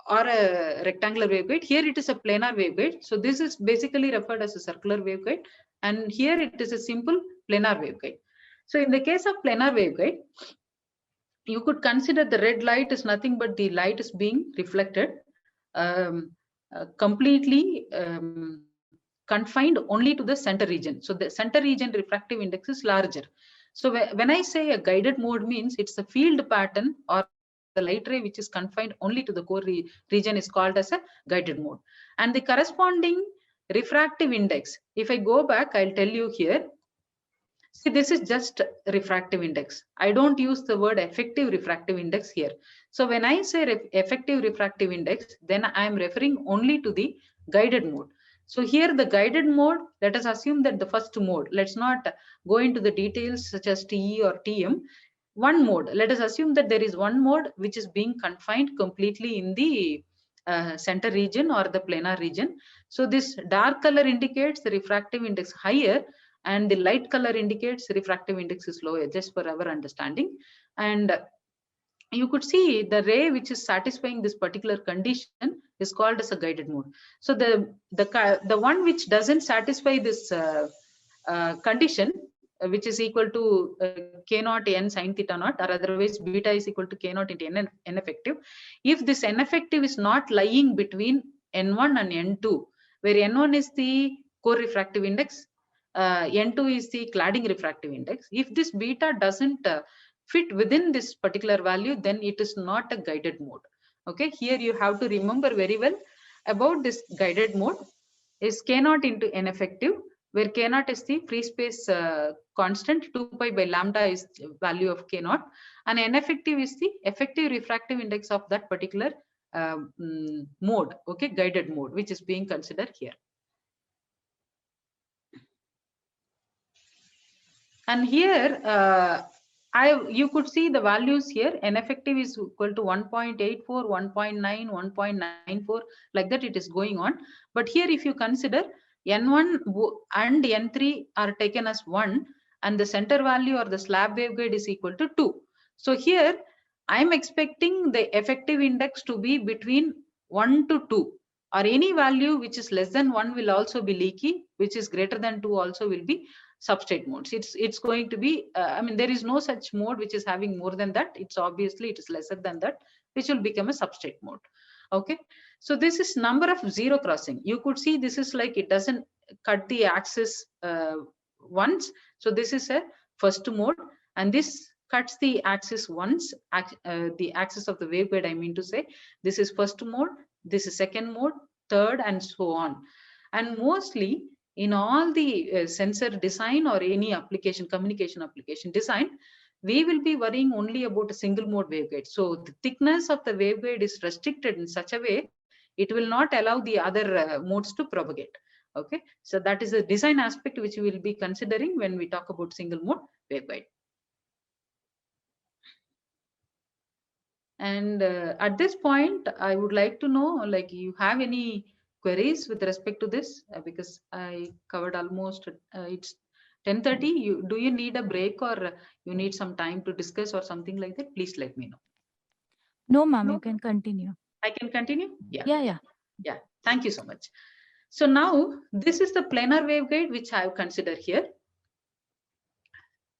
or a rectangular waveguide. Here it is a planar waveguide. So this is basically referred as a circular waveguide, and here it is a simple planar waveguide. So in the case of planar waveguide, you could consider the red light is nothing but the light is being reflected completely confined only to the center region. So the center region refractive index is larger. So when I say a guided mode, means it's a field pattern or the light ray which is confined only to the core region is called as a guided mode. And the corresponding refractive index, if I go back, I'll tell you here. See, this is just refractive index. I don't use the word effective refractive index here. So when I say effective refractive index, then I'm referring only to the guided mode. So here the guided mode, let us assume that the first mode, let's not go into the details such as TE or TM. One mode, let us assume that there is one mode which is being confined completely in the center region or the planar region. So this dark color indicates the refractive index higher, and the light color indicates refractive index is lower, just for our understanding. And you could see the ray which is satisfying this particular condition is called as a guided mode. So the one which doesn't satisfy this condition, which is equal to k naught n sin theta naught, or otherwise beta is equal to k naught into n effective. If this n effective is not lying between n1 and n2, where n1 is the core refractive index, n2 is the cladding refractive index. If this beta doesn't fit within this particular value, then it is not a guided mode. Okay, here you have to remember very well about this guided mode is k naught into n effective, where k naught is the free space constant, 2 pi by lambda is value of k naught, and n effective is the effective refractive index of that particular mode, okay, guided mode, which is being considered here. And here you could see the values here. N effective is equal to 1.84, 1.9, 1.94, like that it is going on. But here if you consider N1 and N3 are taken as 1, and the center value or the slab waveguide is equal to 2. So here I'm expecting the effective index to be between 1 to 2, or any value which is less than 1 will also be leaky, which is greater than 2 also will be substrate modes. It's going to be I mean, there is no such mode which is having more than that. It's obviously it is lesser than that, which will become a substrate mode. Okay, so this is number of zero crossing. You could see this is like it doesn't cut the axis once. So this is a first mode, and this cuts the axis once, the axis of the waveguide, I mean to say. This is first mode, this is second mode, third, and so on. And mostly in all the sensor design or any application, communication application design, we will be worrying only about a single mode waveguide. So the thickness of the waveguide is restricted in such a way, it will not allow the other modes to propagate. Okay, so that is a design aspect which we will be considering when we talk about single mode waveguide. And at this point, I would like to know, like, you have any queries with respect to this, because I covered almost it's 10:30. Do you need a break, or you need some time to discuss or something like that? Please let me know. No, ma'am, you can continue. I can continue? Yeah. Thank you so much. So now this is the planar waveguide which I have considered here.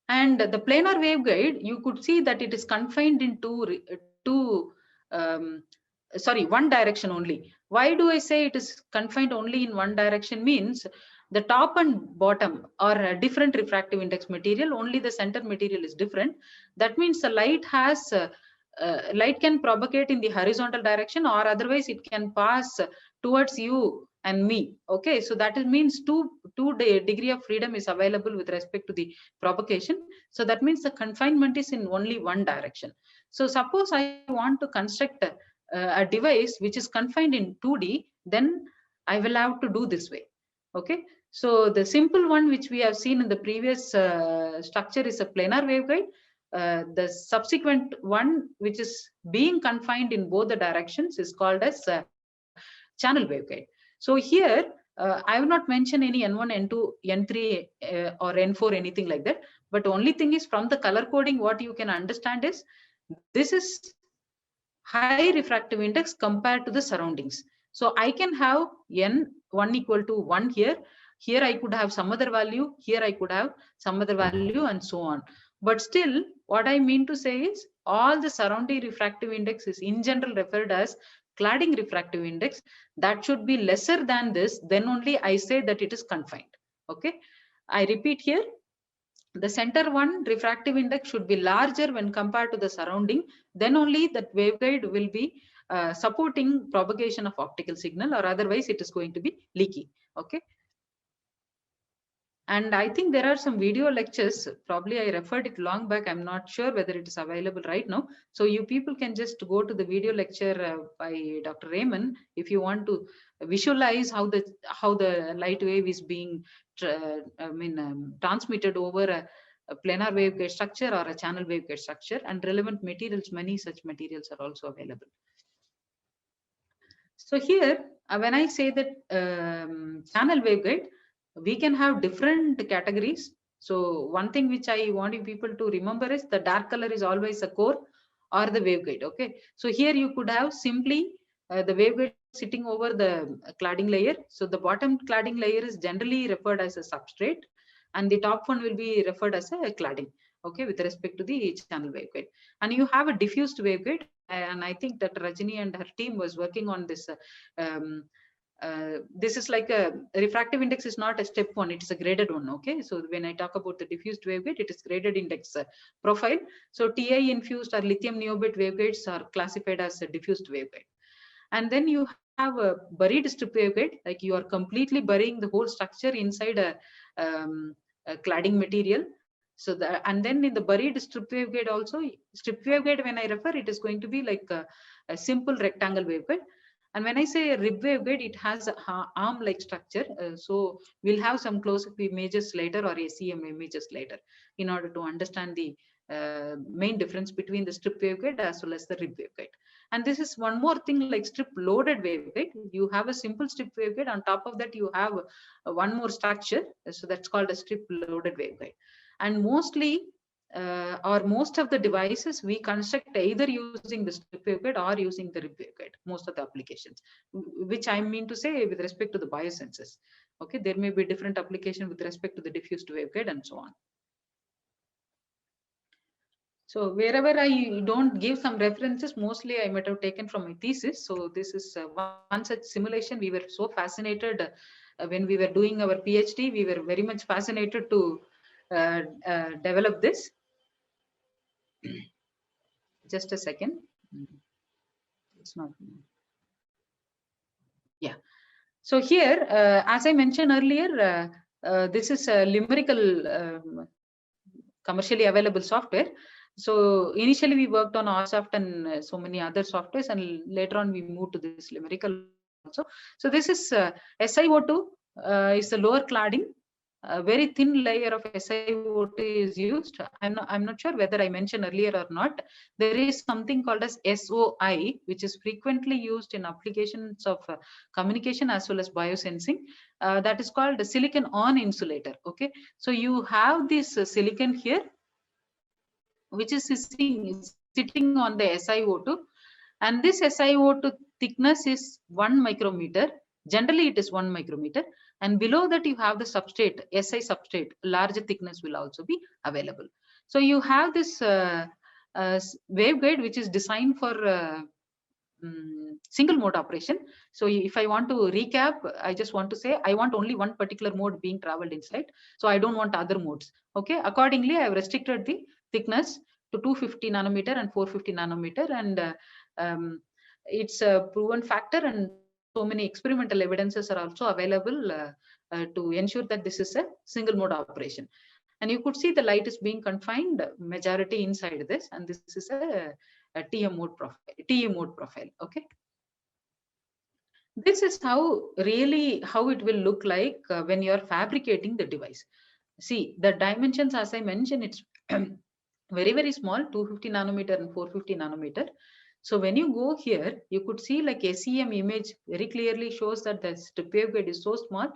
And the planar waveguide, you could see that it is confined in two sorry, one direction only. Why do I say it is confined only in one direction? Means the top and bottom are a different refractive index material, only the center material is different. That means the light has light can propagate in the horizontal direction, or otherwise it can pass towards you and me. Okay, so that means two degree of freedom is available with respect to the propagation. So that means the confinement is in only one direction. So suppose I want to construct a device which is confined in 2D, then I will have to do this way. Okay, so the simple one which we have seen in the previous structure is a planar waveguide. The subsequent one, which is being confined in both the directions, is called as channel waveguide. So here I have not mentioned any N1, N2, N3 or N4, anything like that. But the only thing is, from the color coding, what you can understand is this is high refractive index compared to the surroundings. So I can have N1 equal to 1 here. Here I could have some other value. Here I could have some other value, and so on. But still, what I mean to say is all the surrounding refractive index is in general referred as cladding refractive index. That should be lesser than this. Then only I say that it is confined. Okay. I repeat here. The center one refractive index should be larger when compared to the surrounding. Then only that waveguide will be supporting propagation of optical signal, or otherwise it is going to be leaky. Okay. And I think there are some video lectures, probably I referred it long back. I'm not sure whether it is available right now. So you people can just go to the video lecture by Dr. Raymond if you want to visualize how the light wave is being transmitted over a planar waveguide structure or a channel waveguide structure, and relevant materials, many such materials are also available. So here, when I say that channel waveguide, we can have different categories. So one thing which I want you people to remember is the dark color is always a core or the waveguide. Okay, so here you could have simply the waveguide sitting over the cladding layer. So the bottom cladding layer is generally referred as a substrate, and the top one will be referred as a cladding. Okay, with respect to the channel waveguide. And you have a diffused waveguide, and I think that Rajini and her team was working on this. This is like a refractive index is not a step one, it is a graded one. Okay, so when I talk about the diffused waveguide, it is graded index profile. So TI infused or lithium niobate waveguides are classified as a diffused waveguide. And then you have a buried strip waveguide, like you are completely burying the whole structure inside a cladding material. So and then in the buried strip waveguide also, strip waveguide, when I refer, it is going to be like a simple rectangle waveguide. And when I say rib waveguide, it has a arm-like structure. So we'll have some close-up images later, or SEM images later, in order to understand the main difference between the strip waveguide as well as the rib waveguide. And this is one more thing, like strip loaded waveguide. You have a simple strip waveguide. On top of that, you have one more structure. So that's called a strip loaded waveguide. And mostly, or most of the devices we construct either using the strip waveguide or using the rib waveguide, most of the applications, which I mean to say with respect to the biosensors. Okay, there may be different application with respect to the diffused waveguide and so on. So wherever I don't give some references, mostly I might have taken from my thesis. So this is one such simulation. We were so fascinated when we were doing our PhD. We were very much fascinated to develop this. Just a second. It's not. Yeah. So here, as I mentioned earlier, this is a numerical commercially available software. So initially we worked on RSoft and so many other softwares, and later on we moved to this numerical also. So this is SiO2 is the lower cladding. A very thin layer of SiO2 is used. I'm not sure whether I mentioned earlier or not. There is something called as SOI, which is frequently used in applications of communication as well as biosensing. That is called the silicon on insulator. Okay, so you have this silicon here, which is sitting on the SiO2, and this SiO2 thickness is 1 micrometer. Generally, it is 1 micrometer, and below that you have the substrate, Si substrate, larger thickness will also be available. So you have this waveguide which is designed for single mode operation. So if I want to recap, I just want to say I want only one particular mode being traveled inside. So I don't want other modes. Okay. Accordingly, I have restricted the thickness to 250 nanometer and 450 nanometer, and it's a proven factor, and so many experimental evidences are also available to ensure that this is a single mode operation. And you could see the light is being confined majority inside this, and this is a TM mode profile, TE mode profile. Okay. This is how it will look like when you're fabricating the device. See the dimensions, as I mentioned, it's very, very small, 250 nanometer and 450 nanometer. So when you go here, you could see like SEM image very clearly shows that the strip waveguide is so small.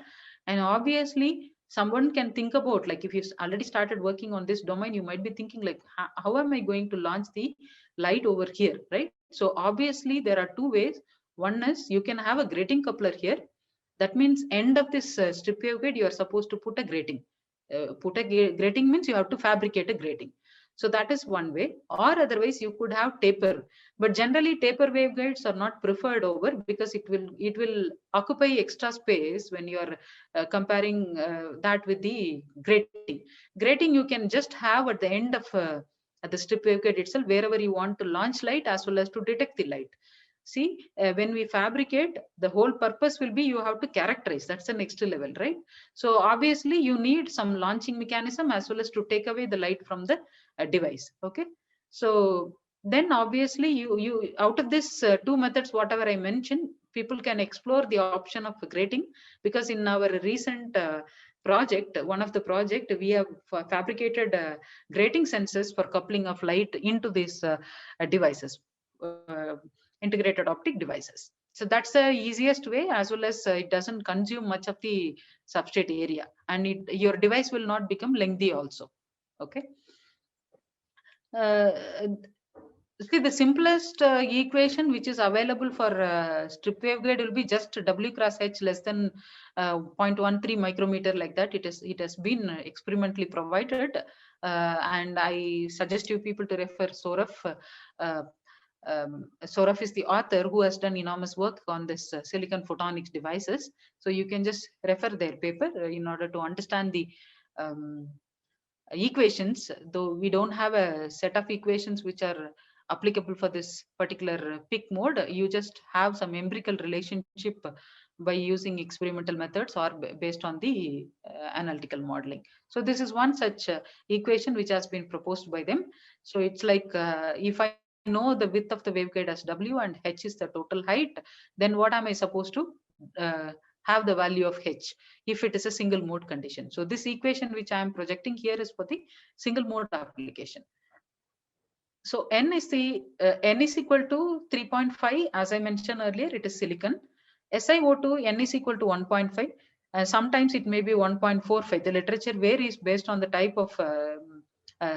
And obviously someone can think about, like, if you've already started working on this domain, you might be thinking like, how am I going to launch the light over here, right? So obviously there are two ways. One is you can have a grating coupler here. That means end of this strip waveguide, you are supposed to put a grating. Grating means you have to fabricate a grating. So that is one way, or otherwise you could have taper. But generally taper waveguides are not preferred over, because it will occupy extra space when you are comparing that with the grating. Grating you can just have at the end of at the strip waveguide itself, wherever you want to launch light as well as to detect the light. See, when we fabricate, the whole purpose will be you have to characterize. That's the next level, right? So obviously you need some launching mechanism as well as to take away the light from the device. Okay. So then obviously you out of this two methods, whatever I mentioned, people can explore the option of grating, because in our recent project, one of the project, we have fabricated grating sensors for coupling of light into these devices. Integrated optic devices. So that's the easiest way, as well as it doesn't consume much of the substrate area, and your device will not become lengthy also. Okay. See, the simplest equation which is available for strip waveguide will be just W cross H less than 0.13 micrometer, like that. It has been experimentally provided, and I suggest you people to refer Saurabh. Saurabh is the author who has done enormous work on this silicon photonics devices. So you can just refer their paper in order to understand the equations. Though we don't have a set of equations which are applicable for this particular PIC mode, you just have some empirical relationship by using experimental methods or based on the analytical modeling. So this is one such equation which has been proposed by them. So it's like if I know the width of the waveguide as W and H is the total height, then what am I supposed to have the value of H if it is a single mode condition. So this equation which I am projecting here is for the single mode application. So N is equal to 3.5. As I mentioned earlier, it is silicon. SiO2, N is equal to 1.5. Sometimes it may be 1.45. The literature varies based on the type of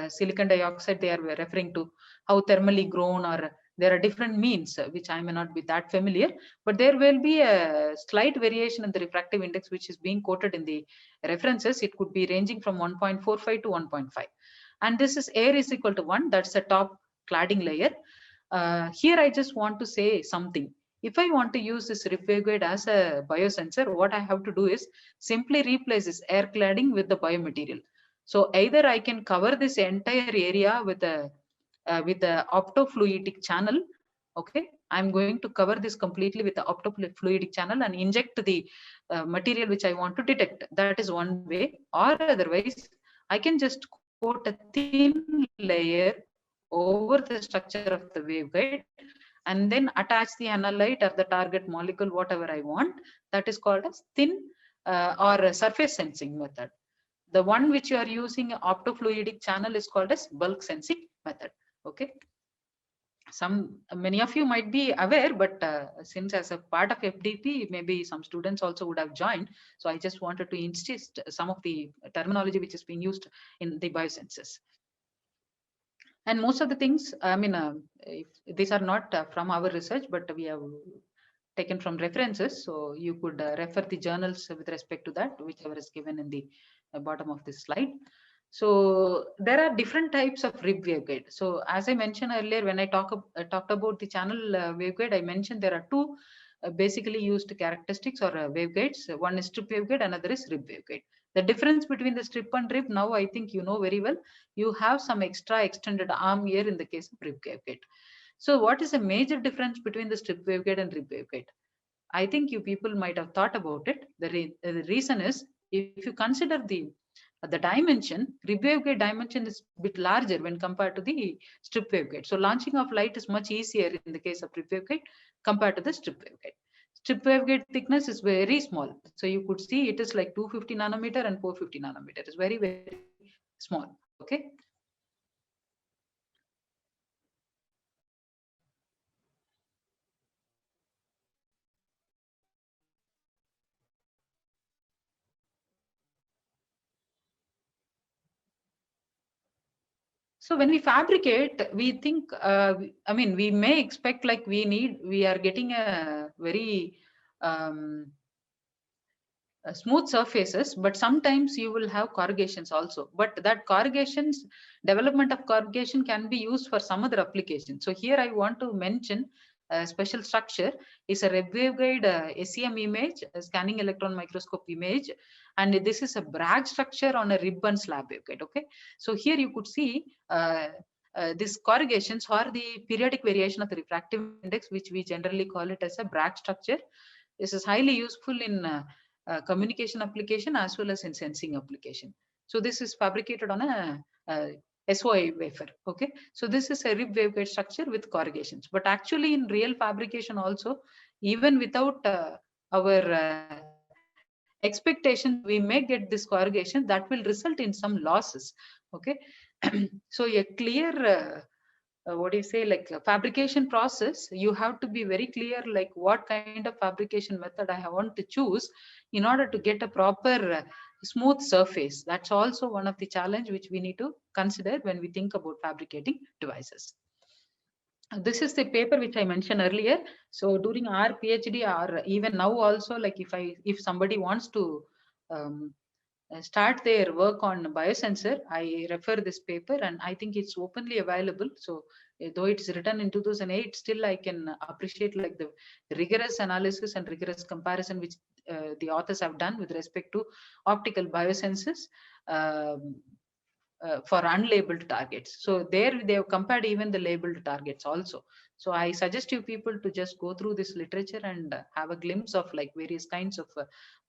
silicon dioxide they are referring to, how thermally grown, or there are different means which I may not be that familiar, but there will be a slight variation in the refractive index which is being quoted in the references. It could be ranging from 1.45 to 1.5. And this is air is equal to 1. That's the top cladding layer. Here I just want to say something. If I want to use this strip waveguide as a biosensor, what I have to do is simply replace this air cladding with the biomaterial. So either I can cover this entire area with the optofluidic channel. Okay, I'm going to cover this completely with the optofluidic channel and inject the material which I want to detect. That is one way. Or otherwise, I can just coat a thin layer over the structure of the waveguide and then attach the analyte or the target molecule, whatever I want. That is called as thin or a surface sensing method. The one which you are using optofluidic channel is called as bulk sensing method. Okay. Many of you might be aware, but since as a part of FDP, maybe some students also would have joined. So I just wanted to insist some of the terminology which is being used in the biosensors. And most of the things, I mean, these are not from our research, but we have taken from references. So you could refer the journals with respect to that, whichever is given in the bottom of this slide. So there are different types of rib waveguide. So as I mentioned earlier, when I talked about the channel waveguide, I mentioned there are two basically used characteristics or waveguides. One is strip waveguide, another is rib waveguide. The difference between the strip and rib, now I think you know very well. You have some extra extended arm here in the case of rib waveguide. So what is a major difference between the strip waveguide and rib waveguide? I think you people might have thought about it. The reason is, if you consider the dimension, rib waveguide dimension is a bit larger when compared to the strip waveguide. So launching of light is much easier in the case of rib waveguide compared to the strip waveguide. Strip waveguide thickness is very small. So you could see it is like 250 nanometer and 450 nanometer. It's very, very small. Okay. So when we fabricate, we think, I mean, we may expect like we are getting a very smooth surfaces, but sometimes you will have corrugations also. But that corrugations, development of corrugation can be used for some other application. So here I want to mention a special structure is a rib waveguide SEM image, a scanning electron microscope image, and this is a Bragg structure on a ribbon slab waveguide. Okay, so here you could see these corrugations or the periodic variation of the refractive index, which we generally call it as a Bragg structure. This is highly useful in communication application as well as in sensing application. So this is fabricated on a SOI wafer. Okay, so this is a rib waveguide structure with corrugations, but actually in real fabrication also, even without our expectations, we may get this corrugation that will result in some losses. Okay, so a clear what do you say, like a fabrication process, you have to be very clear like what kind of fabrication method I want to choose in order to get a proper smooth surface. That's also one of the challenge which we need to consider when we think about fabricating devices. This is the paper which I mentioned earlier. So during our PhD or even now also, like if somebody wants to start their work on biosensor, I refer this paper and I think it's openly available. So though it's written in 2008, still I can appreciate like the rigorous analysis and rigorous comparison which the authors have done with respect to optical biosensors for unlabeled targets. So there they have compared even the labeled targets also. So I suggest you people to just go through this literature and have a glimpse of like various kinds of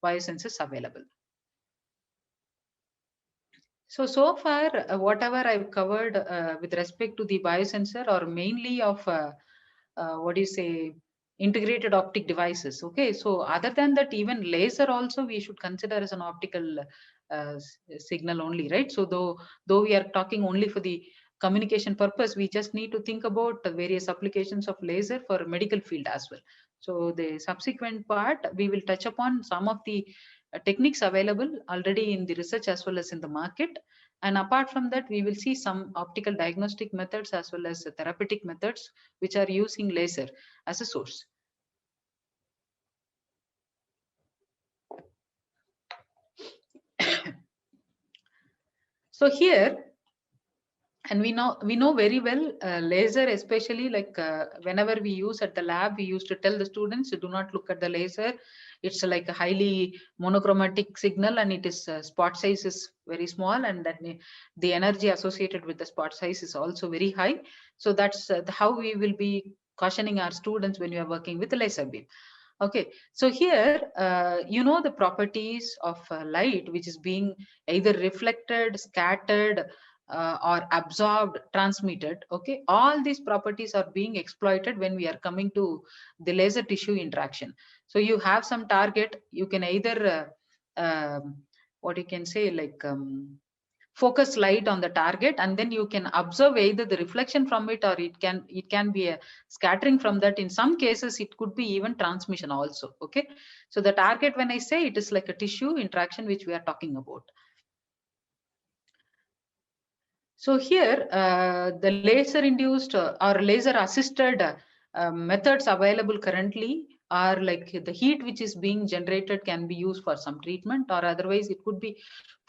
biosensors available. So far, whatever I've covered with respect to the biosensor or mainly of what do you say, integrated optic devices. Okay, so other than that, even laser also we should consider as an optical signal only, right? So though we are talking only for the communication purpose, we just need to think about the various applications of laser for medical field as well. So the subsequent part, we will touch upon some of the techniques available already in the research as well as in the market. And apart from that, we will see some optical diagnostic methods as well as therapeutic methods which are using laser as a source. So here, and we know very well laser, especially like whenever we use at the lab, we used to tell the students, do not look at the laser. It's like a highly monochromatic signal and it is spot size is very small, and that the energy associated with the spot size is also very high. So that's how we will be cautioning our students when you are working with the laser beam. Okay, so here you know the properties of light which is being either reflected, scattered, or absorbed, transmitted. Okay, all these properties are being exploited when we are coming to the laser tissue interaction. So you have some target, you can either what you can say, like focus light on the target, and then you can observe either the reflection from it or it can be a scattering from that. In some cases it could be even transmission also. Okay, so the target, when I say, it is like a tissue interaction which we are talking about. So here, the laser induced or laser assisted methods available currently or like the heat which is being generated can be used for some treatment, or otherwise it could be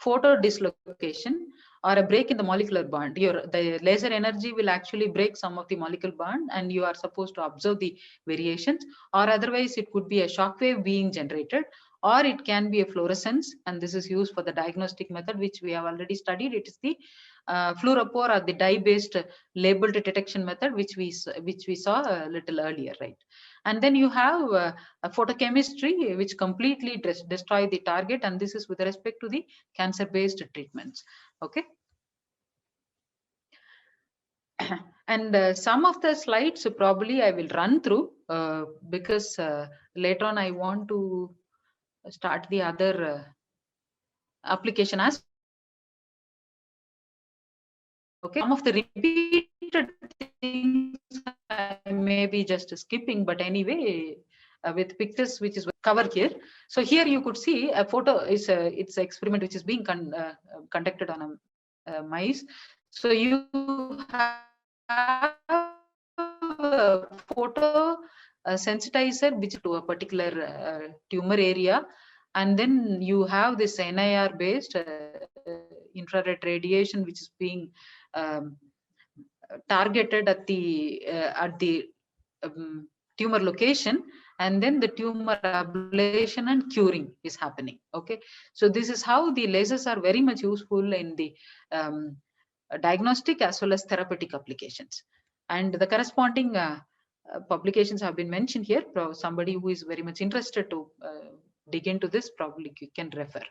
photo dislocation or a break in the molecular bond. The laser energy will actually break some of the molecular bond, and you are supposed to observe the variations, or otherwise it could be a shock wave being generated, or it can be a fluorescence, and this is used for the diagnostic method which we have already studied. It is the fluorophore or the dye-based labeled detection method which we saw a little earlier, right? And then you have a photochemistry which completely destroy the target, and this is with respect to the cancer-based treatments. Okay. And some of the slides probably I will run through because later on I want to start the other application as okay. Some of the repeated things I may be just skipping, but anyway, with pictures which is covered here. So here you could see a photo is it's an experiment which is being conducted on a mice. So you have a photo sensitizer which to a particular tumor area, and then you have this NIR based infrared radiation which is being targeted at the tumor location, and then the tumor ablation and curing is happening. Okay, so this is how the lasers are very much useful in the diagnostic as well as therapeutic applications, and the corresponding publications have been mentioned here. Somebody who is very much interested to dig into this probably can refer.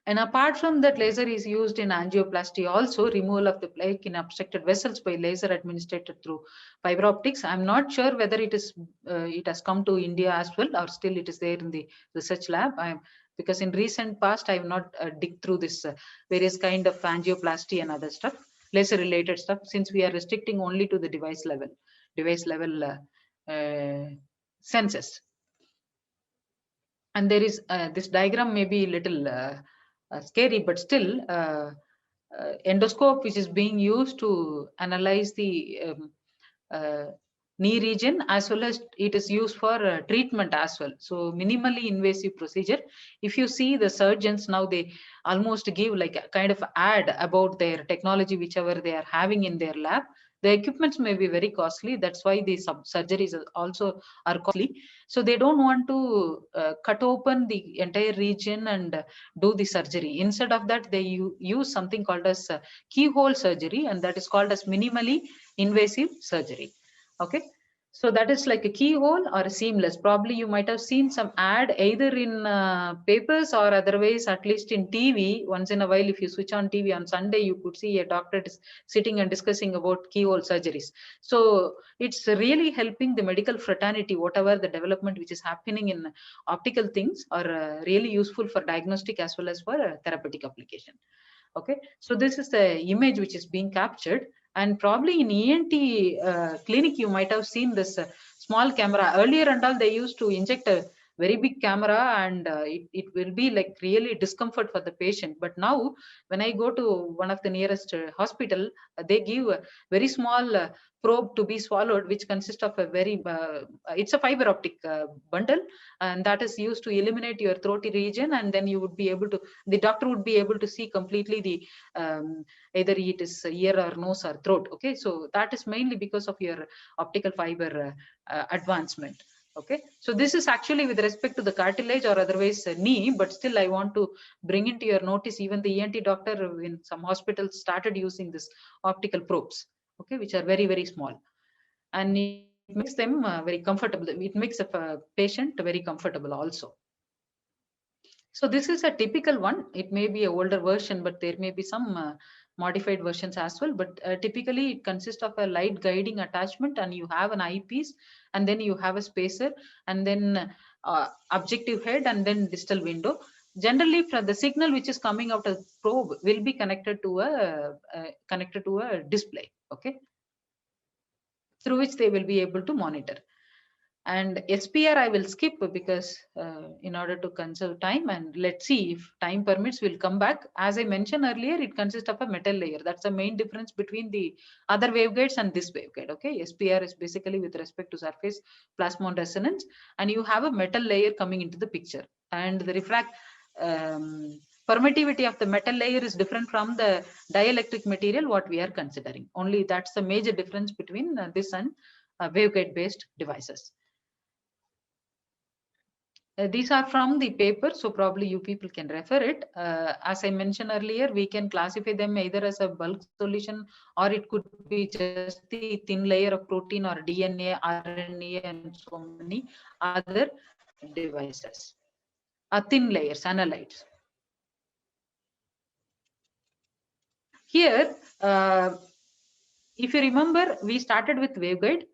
And apart from that, laser is used in angioplasty also, removal of the plaque in obstructed vessels by laser administered through fiber optics. I'm not sure whether it has come to India as well, or still it is there in the research lab. Because in recent past I have not dig through this various kind of angioplasty and other stuff, laser related stuff, since we are restricting only to the device level senses. And there is this diagram may be a little scary, but still endoscope which is being used to analyze the knee region, as well as it is used for treatment as well. So minimally invasive procedure. If you see the surgeons now, they almost give like a kind of ad about their technology whichever they are having in their lab. The equipments may be very costly. That's why the surgeries also are costly. So they don't want to cut open the entire region and do the surgery. Instead of that, they use something called as keyhole surgery, and that is called as minimally invasive surgery. Okay, so that is like a keyhole or a seamless. Probably you might have seen some ad either in papers or otherwise at least in TV. Once in a while, if you switch on TV on Sunday, you could see a doctor is sitting and discussing about keyhole surgeries. So it's really helping the medical fraternity. Whatever the development which is happening in optical things are really useful for diagnostic as well as for therapeutic application. Okay, so this is the image which is being captured. And probably in ENT clinic, you might have seen this small camera. Earlier and all, they used to inject a very big camera, and it will be like really discomfort for the patient. But now, when I go to one of the nearest hospital, they give a very small probe to be swallowed, which consists of a very, it's a fiber optic bundle, and that is used to eliminate your throaty region, and then you would be able to, the doctor would be able to see completely the either it is ear or nose or throat. Okay, so that is mainly because of your optical fiber advancement. Okay, so this is actually with respect to the cartilage or otherwise knee, but still I want to bring into your notice, even the ENT doctor in some hospitals started using this optical probes, okay, which are very, very small, and it makes them very comfortable. It makes a patient very comfortable also. So this is a typical one. It may be an older version, but there may be some modified versions as well. But typically it consists of a light guiding attachment, and you have an eyepiece, and then you have a spacer, and then objective head, and then distal window. Generally, from the signal which is coming out of probe will be connected to a display, okay, through which they will be able to monitor. And SPR I will skip because in order to conserve time, and let's see if time permits, we'll come back. As I mentioned earlier, it consists of a metal layer. That's the main difference between the other waveguides and this waveguide. Okay, SPR is basically with respect to surface plasmon resonance, and you have a metal layer coming into the picture. And the permittivity of the metal layer is different from the dielectric material what we are considering. Only that's the major difference between this and waveguide based devices. These are from the paper, so probably you people can refer it. As I mentioned earlier, we can classify them either as a bulk solution, or it could be just the thin layer of protein or DNA, RNA, and so many other devices. Thin layers, analytes. Here, if you remember, we started with waveguide.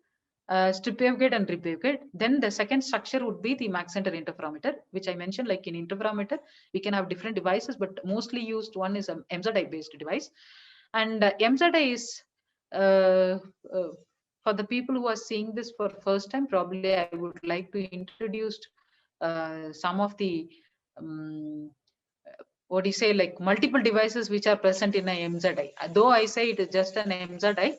Strip waveguide and rib waveguide. Then the second structure would be the Mach center interferometer, which I mentioned, like in interferometer, we can have different devices, but mostly used one is a MZI based device. And MZI is, for the people who are seeing this for first time, probably I would like to introduce some of the, what do you say, like multiple devices which are present in a MZI. Though I say it is just an MZI,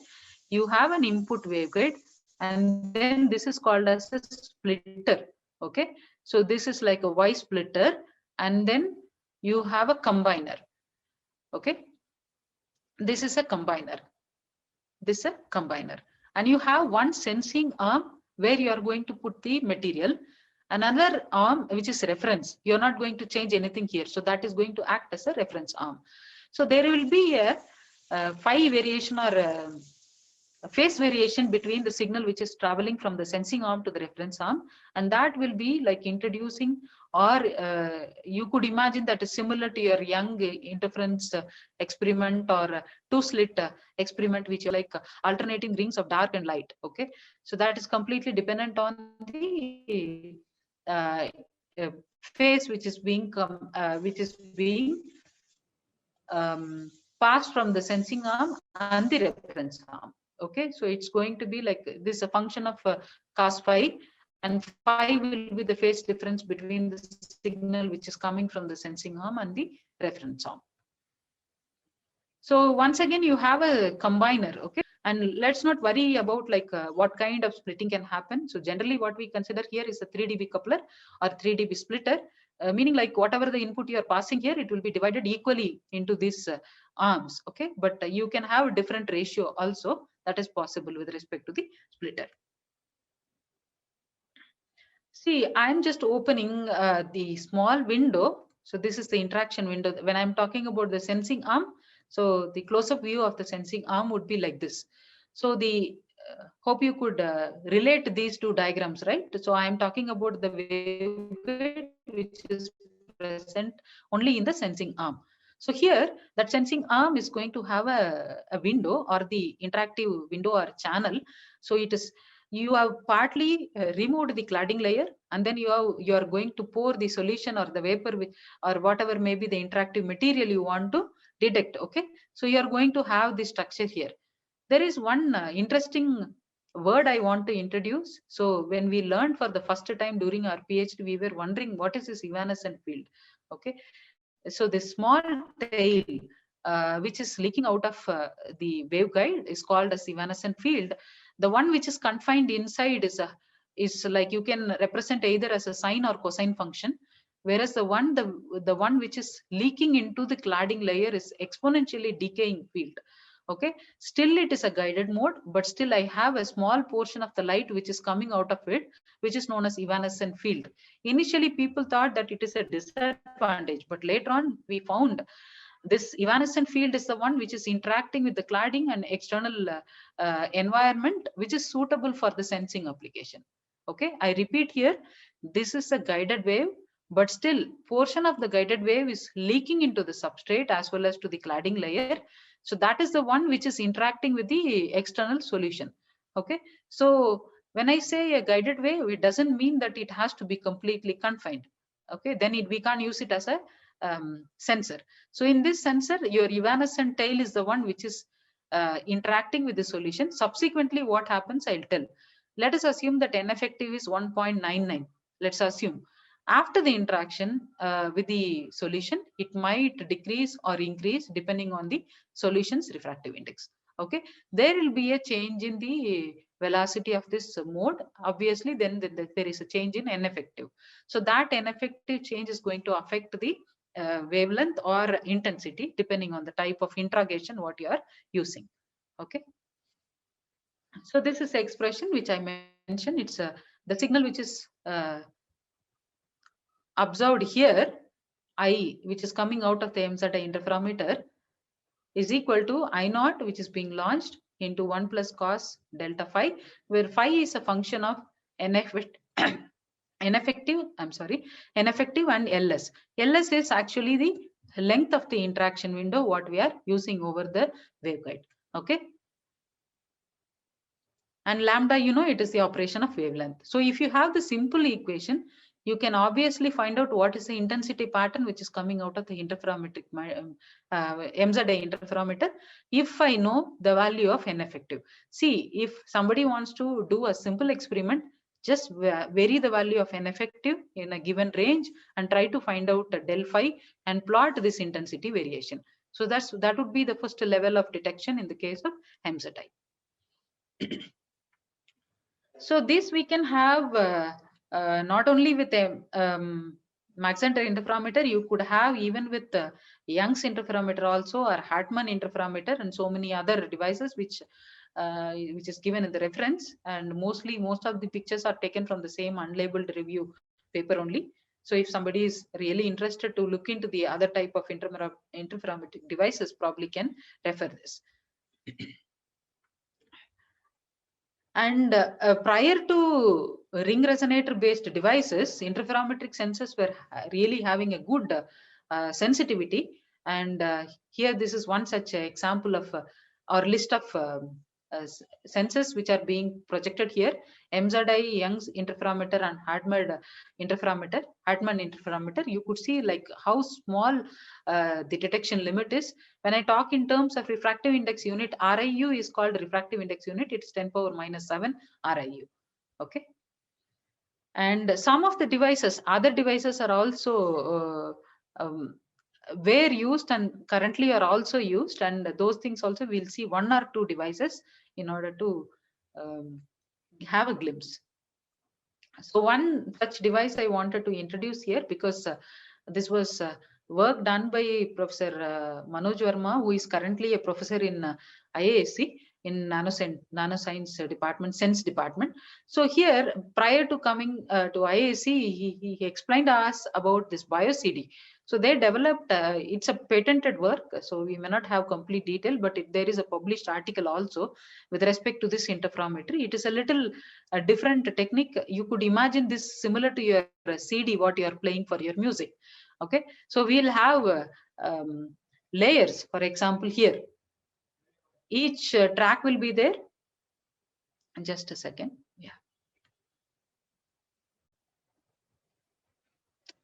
you have an input waveguide, and then this is called as a splitter. Okay, so this is like a Y splitter, and then you have a combiner. Okay, this is a combiner. This is a combiner, and you have one sensing arm where you are going to put the material, another arm which is reference. You're not going to change anything here, so that is going to act as a reference arm. So there will be a phi variation or a phase variation between the signal which is traveling from the sensing arm to the reference arm, and that will be like introducing, or you could imagine that is similar to your Young interference experiment or two slit experiment, which are like alternating rings of dark and light. Okay, so that is completely dependent on the phase which is being passed from the sensing arm and the reference arm. Okay, so it's going to be like this, a function of cos phi, and phi will be the phase difference between the signal which is coming from the sensing arm and the reference arm. So once again, you have a combiner. Okay, and let's not worry about like what kind of splitting can happen. So generally what we consider here is a 3 dB coupler or 3 dB splitter, meaning like whatever the input you are passing here, it will be divided equally into these arms. Okay, but you can have a different ratio also, that is possible with respect to the splitter. See, I'm just opening the small window. So this is the interaction window. When I'm talking about the sensing arm, so the close-up view of the sensing arm would be like this. So the hope you could relate these two diagrams, right? So I'm talking about the waveguide which is present only in the sensing arm. So here, that sensing arm is going to have a window or the interactive window or channel. So it is, you have partly removed the cladding layer, and then you are going to pour the solution or the vapor or whatever may be the interactive material you want to detect. Okay, so you are going to have this structure here. There is one interesting word I want to introduce. So when we learned for the first time during our PhD, we were wondering what is this evanescent field. Okay, so the small tail which is leaking out of the waveguide is called as evanescent field. The one which is confined inside is like you can represent either as a sine or cosine function, whereas the one which is leaking into the cladding layer is exponentially decaying field. Okay, still it is a guided mode, but still I have a small portion of the light which is coming out of it, which is known as evanescent field. Initially people thought that it is a disadvantage, but later on we found this evanescent field is the one which is interacting with the cladding and external environment, which is suitable for the sensing application. Okay, I repeat here, this is a guided wave, but still portion of the guided wave is leaking into the substrate as well as to the cladding layer. So that is the one which is interacting with the external solution. Okay, so when I say a guided wave, it doesn't mean that it has to be completely confined. Okay, then we can't use it as a sensor. So in this sensor, your evanescent tail is the one which is interacting with the solution. Subsequently, what happens, I'll tell. let us assume that N effective is 1.99. Let's assume after the interaction with the solution, it might decrease or increase depending on the solution's refractive index. Okay, there will be a change in the velocity of this mode. Obviously, then there is a change in N effective. So that N effective change is going to affect the wavelength or intensity depending on the type of interrogation what you are using. Okay. So this is the expression which I mentioned. It's the signal which is observed here, I, which is coming out of the MZI interferometer, is equal to I naught, which is being launched, into 1 plus cos delta phi, where phi is a function of N effective and LS. LS is actually the length of the interaction window what we are using over the waveguide. Okay. And lambda, you know, it is the operation of wavelength. So if you have the simple equation, you can obviously find out what is the intensity pattern which is coming out of the interferometric MZI interferometer if I know the value of N effective. See, if somebody wants to do a simple experiment, just vary the value of N effective in a given range and try to find out del phi and plot this intensity variation. So that would be the first level of detection in the case of MZI. So this we can have not only with a Mach Zehnder interferometer, you could have even with Young's interferometer also, or Hartmann interferometer, and so many other devices which is given in the reference. And mostly most of the pictures are taken from the same unlabeled review paper only. So if somebody is really interested to look into the other type of interferometric devices, probably can refer this. And prior to ring resonator based devices, interferometric sensors were really having a good sensitivity. And here this is one such example of our list of sensors which are being projected here: MZI, Young's interferometer, and Hartmann interferometer. You could see like how small the detection limit is. When I talk in terms of refractive index unit, RIU is called refractive index unit. It's 10⁻⁻⁷ RIU. Okay. And some of the devices, other devices are also were used and currently are also used, and those things also we'll see one or two devices in order to have a glimpse. So one such device I wanted to introduce here, because this was work done by Professor Manoj Verma, who is currently a professor in IISc in nanoscience department, sense department. So here, prior to coming to IISc, he explained to us about this BioCD. So they developed, it's a patented work, so we may not have complete detail, but there is a published article also with respect to this interferometry. It is a little different technique. You could imagine this similar to your CD, what you are playing for your music. Okay, so we'll have layers, for example, here. Each track will be there. Just a second. Yeah.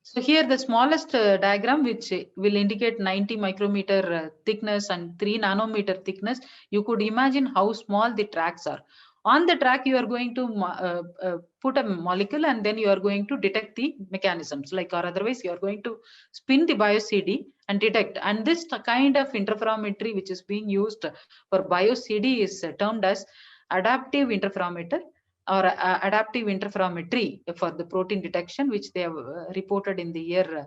So here the smallest diagram, which will indicate 90 micrometer thickness and 3 nanometer thickness. You could imagine how small the tracks are. On the track, you are going to put a molecule, and then you are going to detect the mechanisms, like, or otherwise you are going to spin the BioCD and detect. And this kind of interferometry which is being used for BioCD is termed as adaptive interferometer, or adaptive interferometry for the protein detection, which they have reported in the year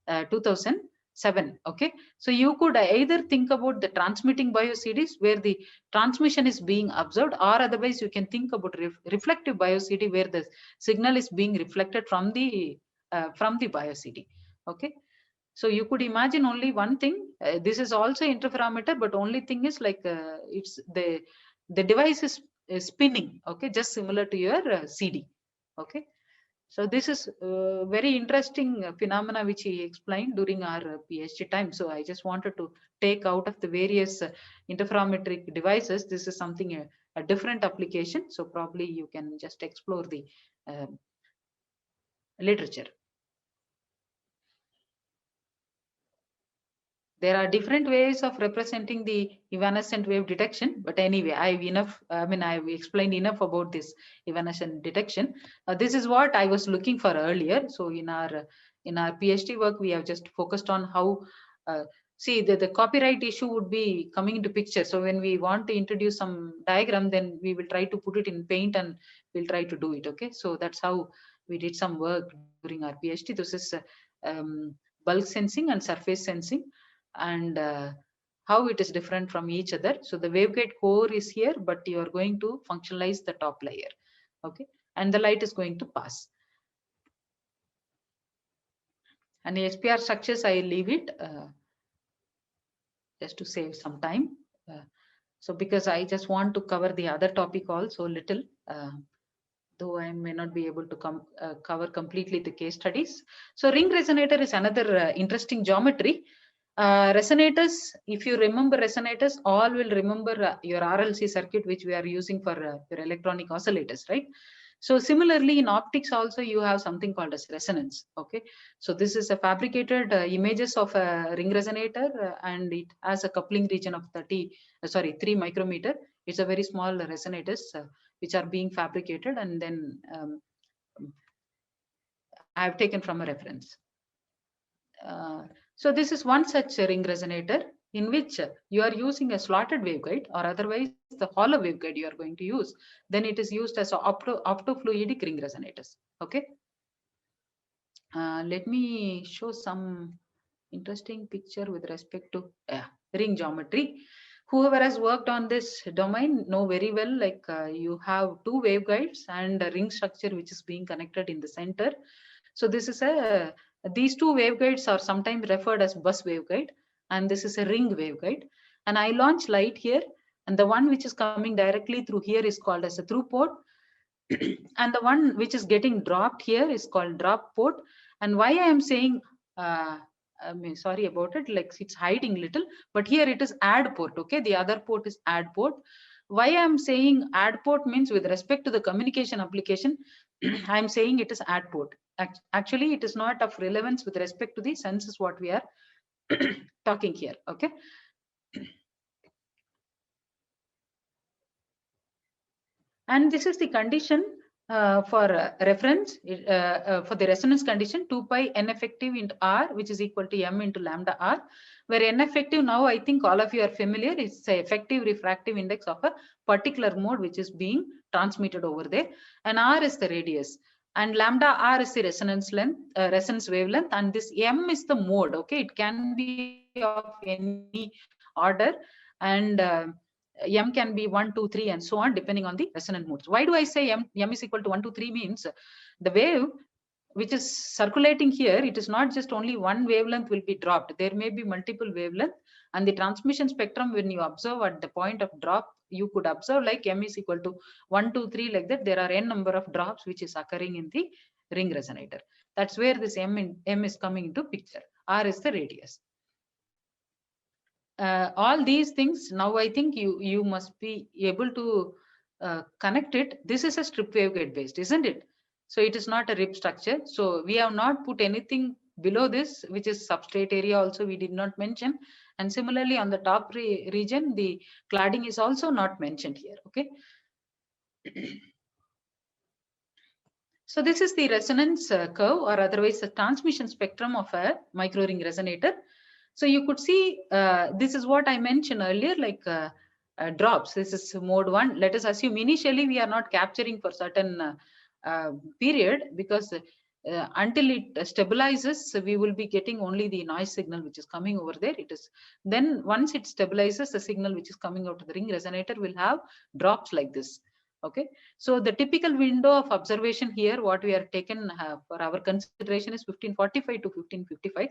2007. Okay, so you could either think about the transmitting BioCDs where the transmission is being observed, or otherwise you can think about reflective BioCD where the signal is being reflected from the BioCD. Okay, so you could imagine only one thing. This is also interferometer, but only thing is like it's the device is spinning. Okay, just similar to your CD. Okay, so this is very interesting phenomena which he explained during our PhD time. So I just wanted to take out of the various interferometric devices. This is something a different application. So probably you can just explore the literature. There are different ways of representing the evanescent wave detection, but anyway, I've explained enough about this evanescent detection. This is what I was looking for earlier. So in our PhD work, we have just focused on how, see, the copyright issue would be coming into picture. So when we want to introduce some diagram, then we will try to put it in Paint and we'll try to do it. Okay, so that's how we did some work during our PhD. This is bulk sensing and surface sensing, and how it is different from each other. So the waveguide core is here, but you are going to functionalize the top layer. Okay, and the light is going to pass. And the SPR structures, I leave it just to save some time. So because I just want to cover the other topic also little, though I may not be able to cover completely the case studies. So ring resonator is another interesting geometry. Resonators, if you remember resonators, all will remember your RLC circuit, which we are using for your electronic oscillators, right? So similarly in optics also you have something called as resonance. Okay, so this is a fabricated images of a ring resonator, and it has a coupling region of 3 micrometer. It's a very small resonators which are being fabricated, and then I have taken from a reference. So this is one such ring resonator in which you are using a slotted waveguide, or otherwise the hollow waveguide you are going to use. Then it is used as optofluidic ring resonators. Okay. Let me show some interesting picture with respect to ring geometry. Whoever has worked on this domain know very well, like you have two waveguides and a ring structure which is being connected in the center. So this is these two waveguides are sometimes referred as bus waveguide, and this is a ring waveguide. And I launch light here, and the one which is coming directly through here is called as a through port, and the one which is getting dropped here is called drop port. And why I am saying, sorry about it, like it's hiding little, but here it is add port. Okay, the other port is add port. Why I am saying add port means with respect to the communication application, I am saying it is add port. Actually, it is not of relevance with respect to the senses what we are talking here. Okay. And this is the condition for reference for the resonance condition 2 pi n effective into R, which is equal to m into lambda R, where n effective, now I think all of you are familiar, is the effective refractive index of a particular mode which is being transmitted over there, and R is the radius, and lambda R is the resonance length, resonance wavelength, and this m is the mode. Okay, it can be of any order, and m can be 1, 2, 3, and so on, depending on the resonant modes. Why do I say m is equal to 1, 2, 3? Means the wave which is circulating here, it is not just only one wavelength will be dropped. There may be multiple wavelengths, and the transmission spectrum, when you observe at the point of drop, you could observe like m is equal to 1, 2, 3, like that. There are n number of drops which is occurring in the ring resonator. That's where this m is coming into picture. R is the radius. All these things, now I think you must be able to connect it. This is a strip waveguide based, isn't it? So it is not a rib structure. So we have not put anything below this, which is substrate area also we did not mention. And similarly on the top region, the cladding is also not mentioned here. Okay. So this is the resonance curve, or otherwise the transmission spectrum of a micro ring resonator. So you could see this is what I mentioned earlier, like drops. This is mode 1. Let us assume initially we are not capturing for certain period, because until it stabilizes, we will be getting only the noise signal which is coming over there. It is then once it stabilizes, the signal which is coming out of the ring resonator will have drops like this. Okay, so the typical window of observation here, what we are taken for our consideration is 1545 to 1555.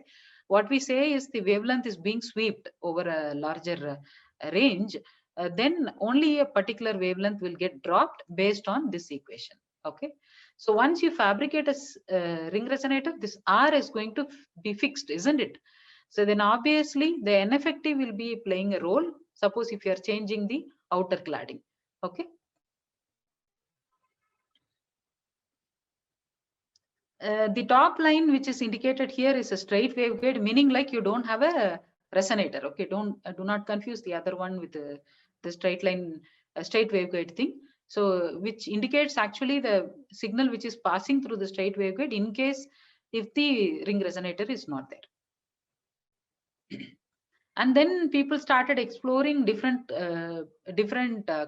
What we say is the wavelength is being swept over a larger range. Then only a particular wavelength will get dropped based on this equation. Okay, so once you fabricate a ring resonator, this R is going to be fixed, isn't it? So then obviously the N effective will be playing a role. Suppose if you are changing the outer cladding. Okay. The top line which is indicated here is a straight waveguide, meaning like you don't have a resonator. Okay, do not confuse the other one with the straight line, straight waveguide thing. So which indicates actually the signal which is passing through the straight waveguide in case if the ring resonator is not there. And then people started exploring different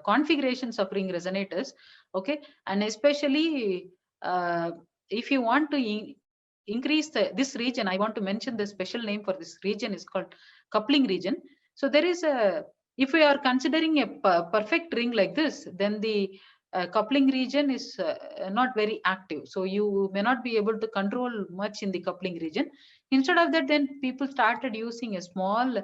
configurations of ring resonators. Okay, and especially if you want to increase this region, I want to mention the special name for this region is called coupling region. So there is a, if we are considering a perfect ring like this, then the coupling region is not very active. So you may not be able to control much in the coupling region. Instead of that, then people started using a small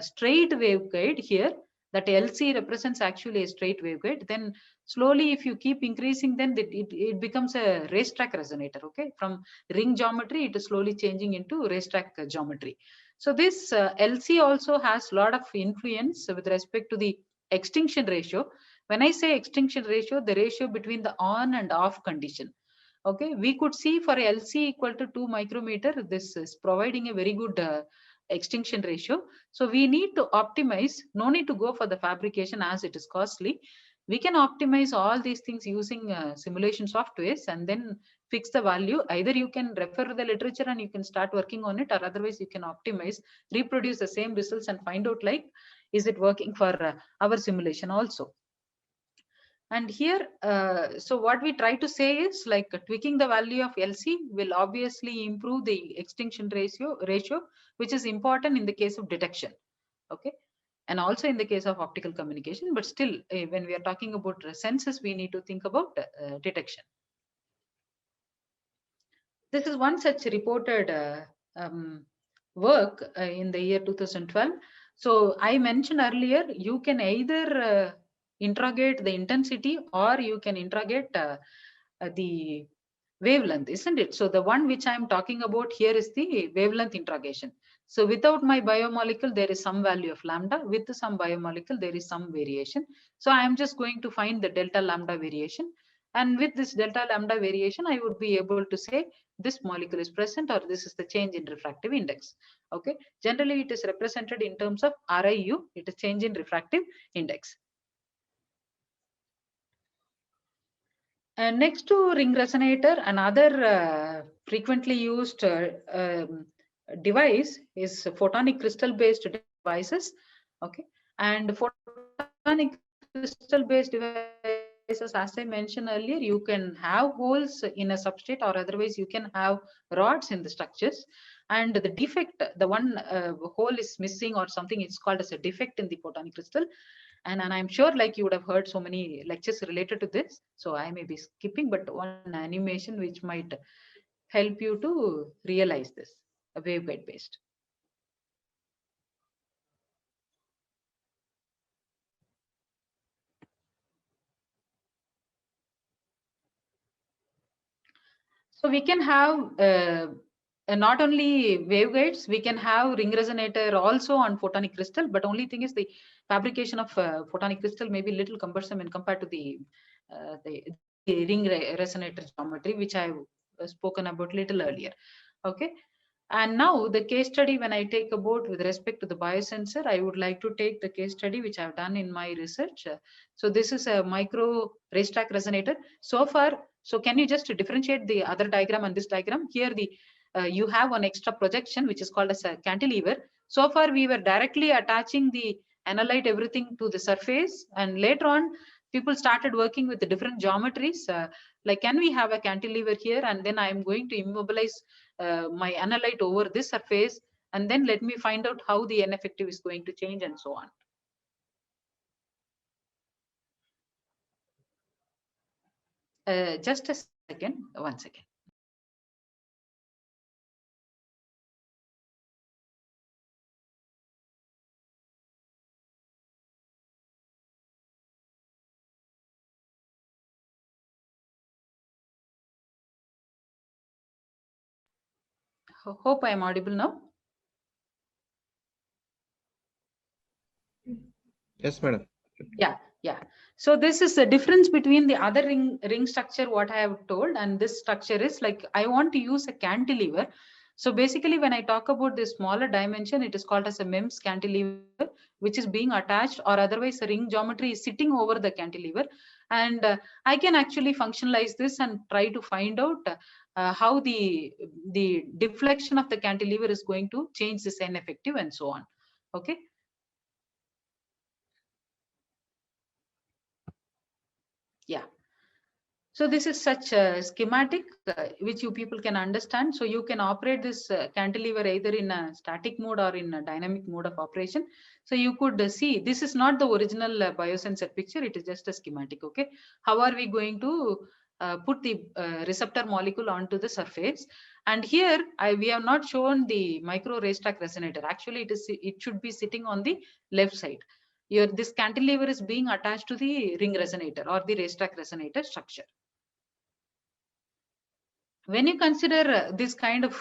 straight waveguide here. That LC represents actually a straight waveguide. Then slowly, if you keep increasing, then it becomes a racetrack resonator. Okay, from ring geometry, it is slowly changing into racetrack geometry. So this LC also has a lot of influence with respect to the extinction ratio. When I say extinction ratio, the ratio between the on and off condition. Okay, we could see for LC equal to 2 micrometer, this is providing a very good extinction ratio. So we need to optimize, no need to go for the fabrication as it is costly. We can optimize all these things using simulation softwares and then fix the value. Either you can refer the literature and you can start working on it, or otherwise you can optimize, reproduce the same results and find out like, is it working for our simulation also. And here, so what we try to say is like tweaking the value of LC will obviously improve the extinction ratio, which is important in the case of detection. Okay, and also in the case of optical communication, but still when we are talking about senses, we need to think about detection. This is one such reported work in the year 2012. So I mentioned earlier, you can either interrogate the intensity or you can interrogate the wavelength, isn't it? So the one which I'm talking about here is the wavelength interrogation. So without my biomolecule, there is some value of lambda. With some biomolecule, there is some variation. So I'm just going to find the delta lambda variation. And with this delta lambda variation, I would be able to say this molecule is present or this is the change in refractive index. Okay. Generally, it is represented in terms of RIU. It is change in refractive index. And next to ring resonator, another frequently used device is photonic crystal based devices. Okay, and photonic crystal based devices, as I mentioned earlier, you can have holes in a substrate or otherwise you can have rods in the structures. And the defect, the one hole is missing or something, it's called as a defect in the photonic crystal. And I'm sure like you would have heard so many lectures related to this. So I may be skipping, but one animation which might help you to realize this, a waveguide based. So we can have not only waveguides, we can have ring resonator also on photonic crystal, but only thing is the fabrication of photonic crystal may be a little cumbersome in compared to the ring resonator geometry, which I've spoken about little earlier. Okay. And now the case study, when I take about with respect to the biosensor, I would like to take the case study which I've done in my research. So this is a micro racetrack resonator. So far, so can you just differentiate the other diagram and this diagram? Here the you have an extra projection which is called as a cantilever. So far we were directly attaching the analyte everything to the surface, and later on people started working with the different geometries. Like, can we have a cantilever here, and then I am going to immobilize my analyte over this surface, and then let me find out how the N effective is going to change and so on. Just a second, 1 second. Hope I am audible now. Yes, madam. Yeah. So this is the difference between the other ring structure, what I have told, and this structure is like, I want to use a cantilever. So basically, when I talk about this smaller dimension, it is called as a MEMS cantilever, which is being attached, or otherwise the ring geometry is sitting over the cantilever. And I can actually functionalize this and try to find out how the deflection of the cantilever is going to change this N effective and so on. Okay. Yeah. So this is such a schematic which you people can understand. So you can operate this cantilever either in a static mode or in a dynamic mode of operation. So you could see this is not the original biosensor picture. It is just a schematic. Okay. How are we going to put the receptor molecule onto the surface? And here we have not shown the micro racetrack resonator. Actually, it should be sitting on the left side. This cantilever is being attached to the ring resonator or the racetrack resonator structure. When you consider this kind of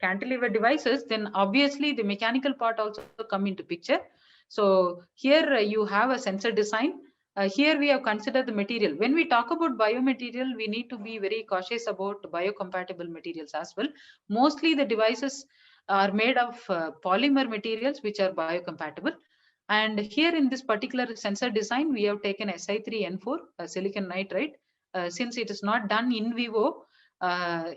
cantilever devices, then obviously the mechanical part also come into picture. So here you have a sensor design. Here we have considered the material. When we talk about biomaterial, we need to be very cautious about biocompatible materials as well. Mostly the devices are made of polymer materials which are biocompatible. And here in this particular sensor design, we have taken Si3N4 silicon nitride. Since it is not done in vivo,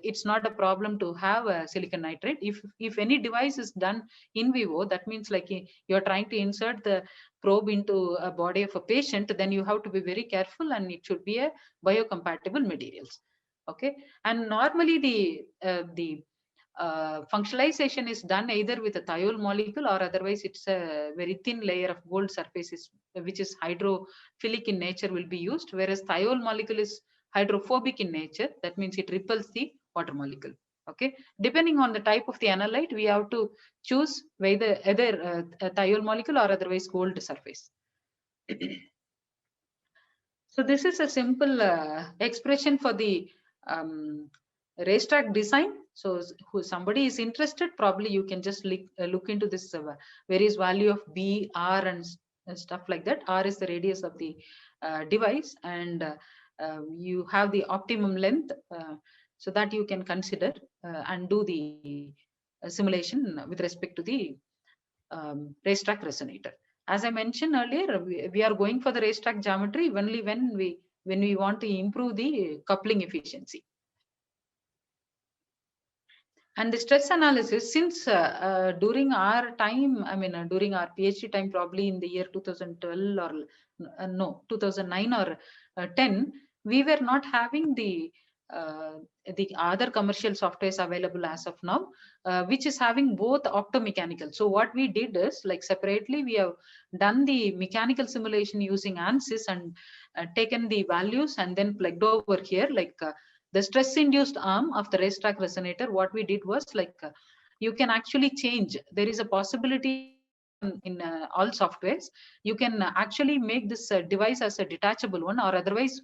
it's not a problem to have a silicon nitride. If any device is done in vivo, that means like you're trying to insert the probe into a body of a patient, then you have to be very careful, and it should be a biocompatible materials. Okay, and normally the functionalization is done either with a thiol molecule, or otherwise it's a very thin layer of gold surfaces which is hydrophilic in nature will be used, whereas thiol molecule is hydrophobic in nature. That means it repels the water molecule. Okay, depending on the type of the analyte, we have to choose whether either a thiol molecule or otherwise gold surface. So this is a simple expression for the racetrack design. So who somebody is interested, probably you can just look into this various value of B, R, and stuff like that. R is the radius of the device, and you have the optimum length, so that you can consider and do the simulation with respect to the racetrack resonator. As I mentioned earlier, we are going for the racetrack geometry only when we want to improve the coupling efficiency. And the stress analysis, since during our time, I mean, during our PhD time, probably in the year 2012 or no, 2009 or 10, we were not having the other commercial softwares available as of now, which is having both optomechanical. So what we did is, like, separately, we have done the mechanical simulation using ANSYS and taken the values and then plugged over here, like the stress induced arm of the racetrack resonator. What we did was, like, you can actually change. There is a possibility in all softwares. You can actually make this device as a detachable one, or otherwise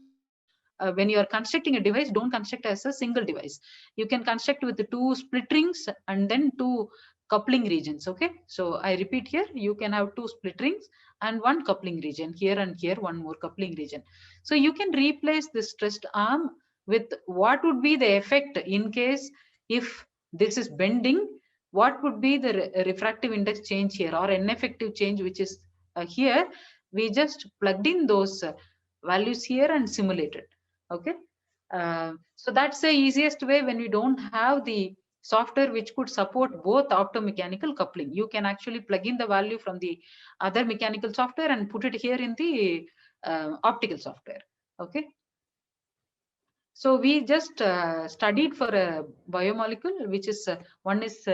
when you are constructing a device, don't construct as a single device. You can construct with the 2 split rings and then 2 coupling regions. Okay, so I repeat here, you can have 2 split rings and 1 coupling region, here and here 1 more coupling region. So you can replace the stressed arm with what would be the effect in case if this is bending, what would be the refractive index change here, or N effective change, which is here. We just plugged in those values here and simulated. Okay, so that's the easiest way. When you don't have the software which could support both optomechanical coupling, you can actually plug in the value from the other mechanical software and put it here in the optical software. Okay, so we just studied for a biomolecule, which is one is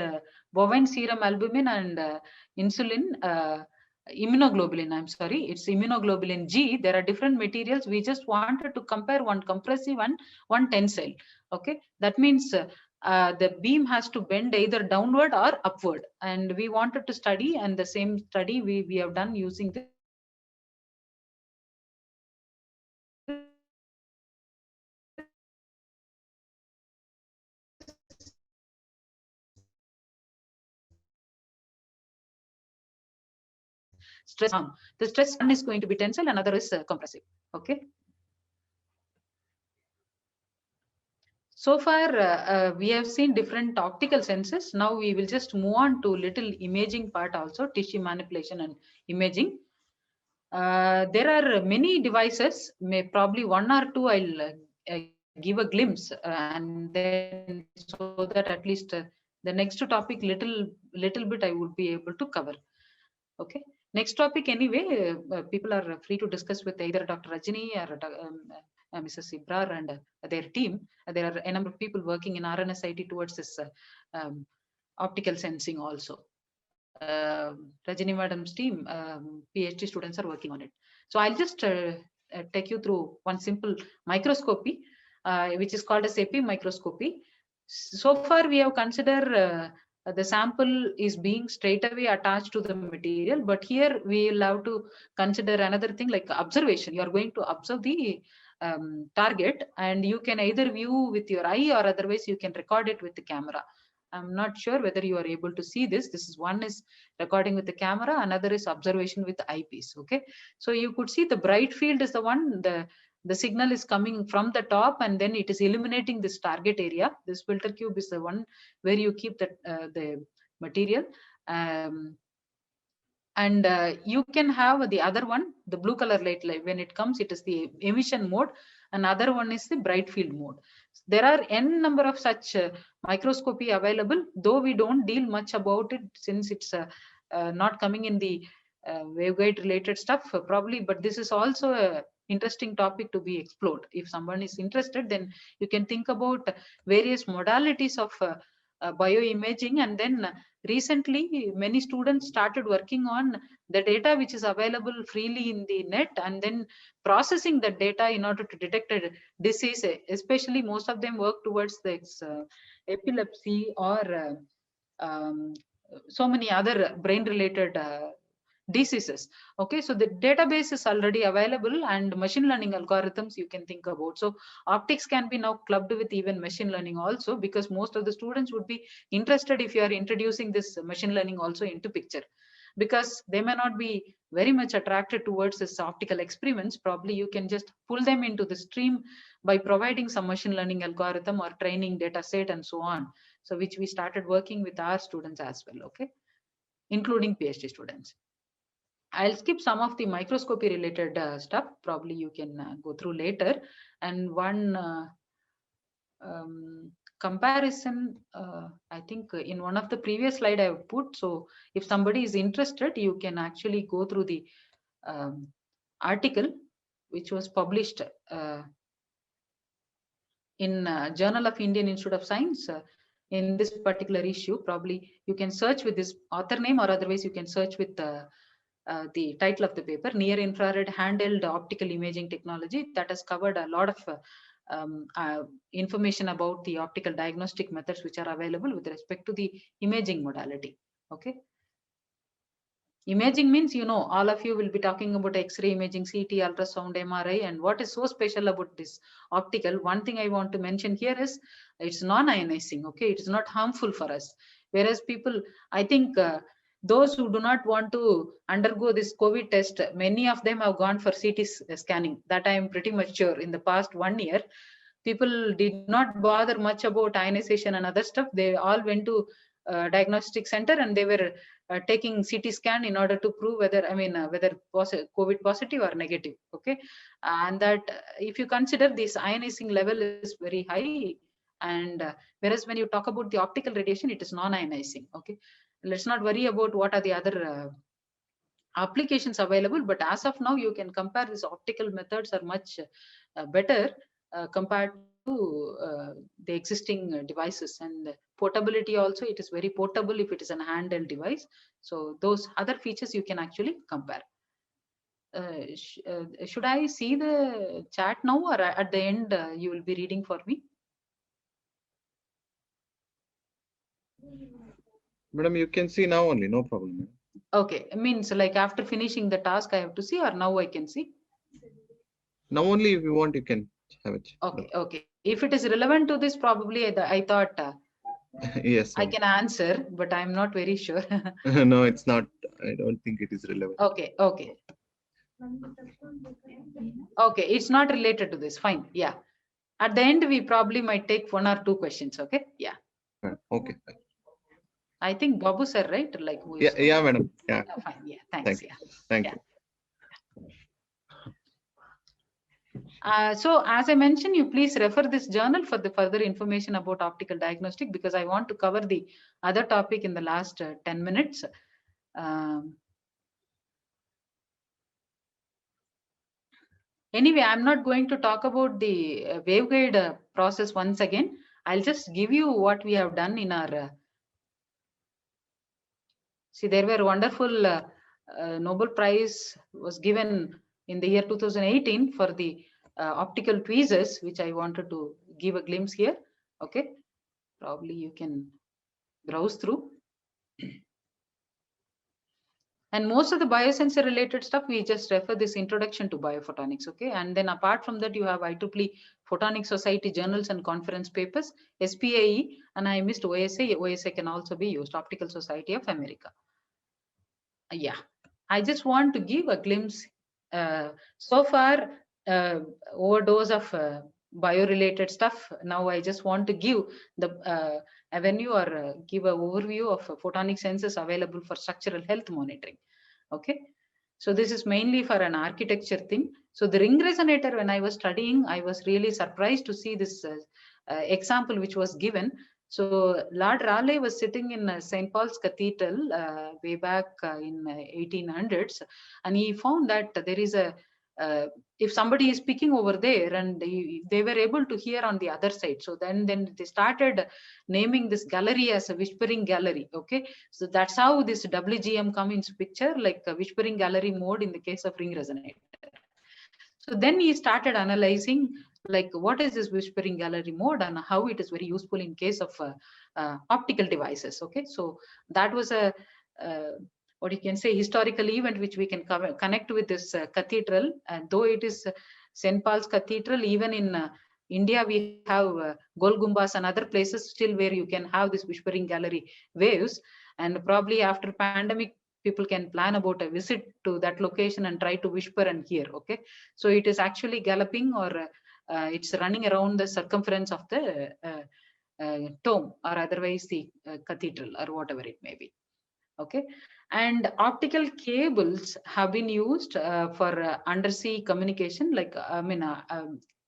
bovine serum albumin and insulin immunoglobulin. I'm sorry, it's immunoglobulin G. There are different materials. We just wanted to compare one compressive and one tensile. Okay, that means the beam has to bend either downward or upward, and we wanted to study, and the same study we have done using the stress arm. The stress one is going to be tensile, another is compressive. Okay. So far, we have seen different optical senses. Now we will just move on to little imaging part also, tissue manipulation and imaging. There are many devices, probably one or two I'll give a glimpse, and then so that at least the next topic little bit I would be able to cover. Okay. Next topic anyway, people are free to discuss with either Dr. Rajini or Mrs. Ibrar and their team. There are a number of people working in RNSIT towards this optical sensing also. Rajini Madam's team, PhD students are working on it. So I'll just take you through one simple microscopy, which is called as epi microscopy. So far, we have considered the sample is being straight away attached to the material, but here we will have to consider another thing like observation. You are going to observe the target, and you can either view with your eye or otherwise you can record it with the camera. I'm not sure whether you are able to see this. This is one is recording with the camera, another is observation with the eyepiece. Okay, so you could see the bright field is the one, the signal is coming from the top and then it is illuminating this target area. This filter cube is the one where you keep the material. You can have the other one, the blue color light, when it comes, it is the emission mode. Another one is the bright field mode. There are n number of such microscopy available, though we don't deal much about it since it's not coming in the waveguide related stuff probably, but this is also a interesting topic to be explored. If someone is interested, then you can think about various modalities of bioimaging. And then recently many students started working on the data which is available freely in the net and then processing the data in order to detect a disease. Especially most of them work towards the epilepsy or so many other brain related diseases. Okay, so the database is already available and machine learning algorithms you can think about. So optics can be now clubbed with even machine learning also, because most of the students would be interested if you are introducing this machine learning also into picture, because they may not be very much attracted towards this optical experiments. Probably you can just pull them into the stream by providing some machine learning algorithm or training data set and so on. So which we started working with our students as well, okay, including PhD students. I'll skip some of the microscopy related stuff. Probably you can go through later. And one comparison, I think in one of the previous slide I have put. So if somebody is interested, you can actually go through the article which was published in Journal of Indian Institute of Science in this particular issue. Probably you can search with this author name, or otherwise you can search with the title of the paper, Near Infrared Handheld Optical Imaging Technology. That has covered a lot of information about the optical diagnostic methods which are available with respect to the imaging modality. Okay. Imaging means, you know, all of you will be talking about X-ray imaging, CT, ultrasound, MRI, and what is so special about this optical? One thing I want to mention here is it's non-ionizing. Okay, it's not harmful for us. Whereas people, I think those who do not want to undergo this COVID test, many of them have gone for CT scanning. That I am pretty much sure. In the past 1 year, people did not bother much about ionization and other stuff. They all went to diagnostic center and they were taking CT scan in order to prove whether, whether COVID positive or negative. Okay, and that if you consider this ionizing level is very high, and whereas when you talk about the optical radiation, it is non-ionizing. Okay, let's not worry about what are the other applications available, but as of now you can compare these optical methods are much better compared to the existing devices. And portability also, it is very portable if it is an handheld device. So those other features you can actually compare. Should I see the chat now, or at the end you will be reading for me? Madam, you can see now only, no problem. Okay, means like after finishing the task I have to see, or now I can see? Now only, if you want, you can have it. Okay, okay. If it is relevant to this, probably I thought yes, I can answer, but I'm not very sure. no, it's not. I don't think it is relevant. Okay, okay. Okay, it's not related to this. Fine. Yeah. At the end, we probably might take 1 or 2 questions. Okay. Yeah. Okay. I think Babu sir, right? Like who is Yeah, yeah, madam. Yeah. fine. Yeah. Thanks. Thank you. Yeah. Thank Yeah. you. So as I mentioned, you please refer this journal for the further information about optical diagnostic, because I want to cover the other topic in the last 10 minutes. Anyway, I'm not going to talk about the waveguide process once again. I'll just give you what we have done in our. See, there were wonderful Nobel Prize was given in the year 2018 for the optical tweezers, which I wanted to give a glimpse here. Okay, probably you can browse through. And most of the biosensor related stuff, we just refer this introduction to biophotonics. Okay, and then apart from that, you have IEEE Photonic Society journals and conference papers, SPAE, and I missed OSA. OSA can also be used, Optical Society of America. Yeah, I just want to give a glimpse. So far, overdose of bio-related stuff. Now I just want to give the avenue or give an overview of photonic sensors available for structural health monitoring. Okay, so this is mainly for an architecture thing. So the ring resonator, when I was studying, I was really surprised to see this example which was given. So Lord Raleigh was sitting in St. Paul's Cathedral way back in 1800s, and he found that there is a if somebody is speaking over there, and they were able to hear on the other side. So then they started naming this gallery as a whispering gallery. Okay, so that's how this WGM come into picture, like a whispering gallery mode in the case of ring resonator. So then he started analyzing like what is this whispering gallery mode and how it is very useful in case of optical devices. Okay, so that was a what you can say historical event which we can connect with this cathedral. And though it is St. Paul's Cathedral, even in India we have Gol Gumbas and other places still where you can have this whispering gallery waves. And probably after pandemic, people can plan about a visit to that location and try to whisper and hear. Okay, so it is actually galloping, or it's running around the circumference of the tomb, or otherwise the cathedral, or whatever it may be. Okay, and optical cables have been used for undersea communication, like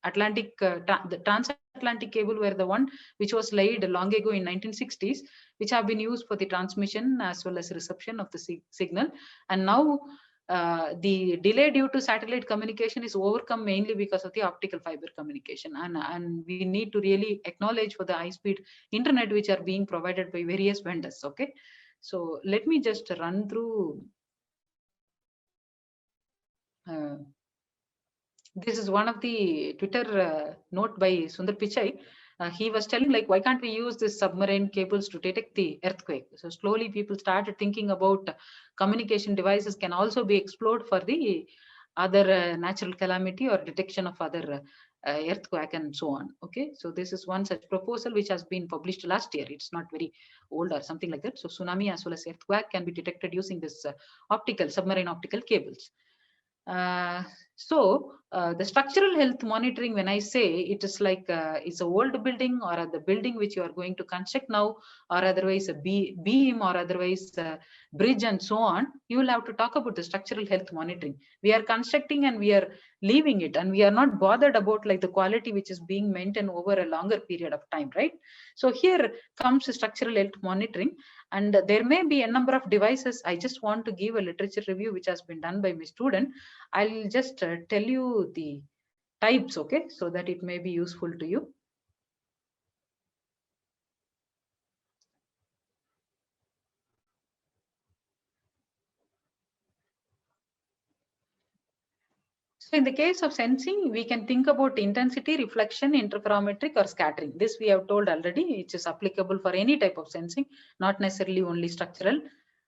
Atlantic, the transatlantic cable were the one which was laid long ago in 1960s, which have been used for the transmission as well as reception of the signal. And now the delay due to satellite communication is overcome mainly because of the optical fiber communication. And we need to really acknowledge for the high-speed internet which are being provided by various vendors. Okay, so let me just run through. This is one of the Twitter note by Sundar Pichai. He was telling like, why can't we use this submarine cables to detect the earthquake? So slowly people started thinking about communication devices can also be explored for the other natural calamity or detection of other earthquake and so on. Okay, so this is one such proposal which has been published last year. It's not very old or something like that. So tsunami as well as earthquake can be detected using this submarine optical cables. So the structural health monitoring, when I say it is like it's a old building or the building which you are going to construct now, or otherwise a beam, or otherwise a bridge and so on, you will have to talk about the structural health monitoring. We are constructing and we are leaving it, and we are not bothered about like the quality which is being maintained over a longer period of time, right? So here comes the structural health monitoring. And there may be a number of devices. I just want to give a literature review which has been done by my student. I'll just tell you the types, okay, so that it may be useful to you. So in the case of sensing, we can think about intensity, reflection, interferometric, or scattering. This we have told already, it is applicable for any type of sensing, not necessarily only structural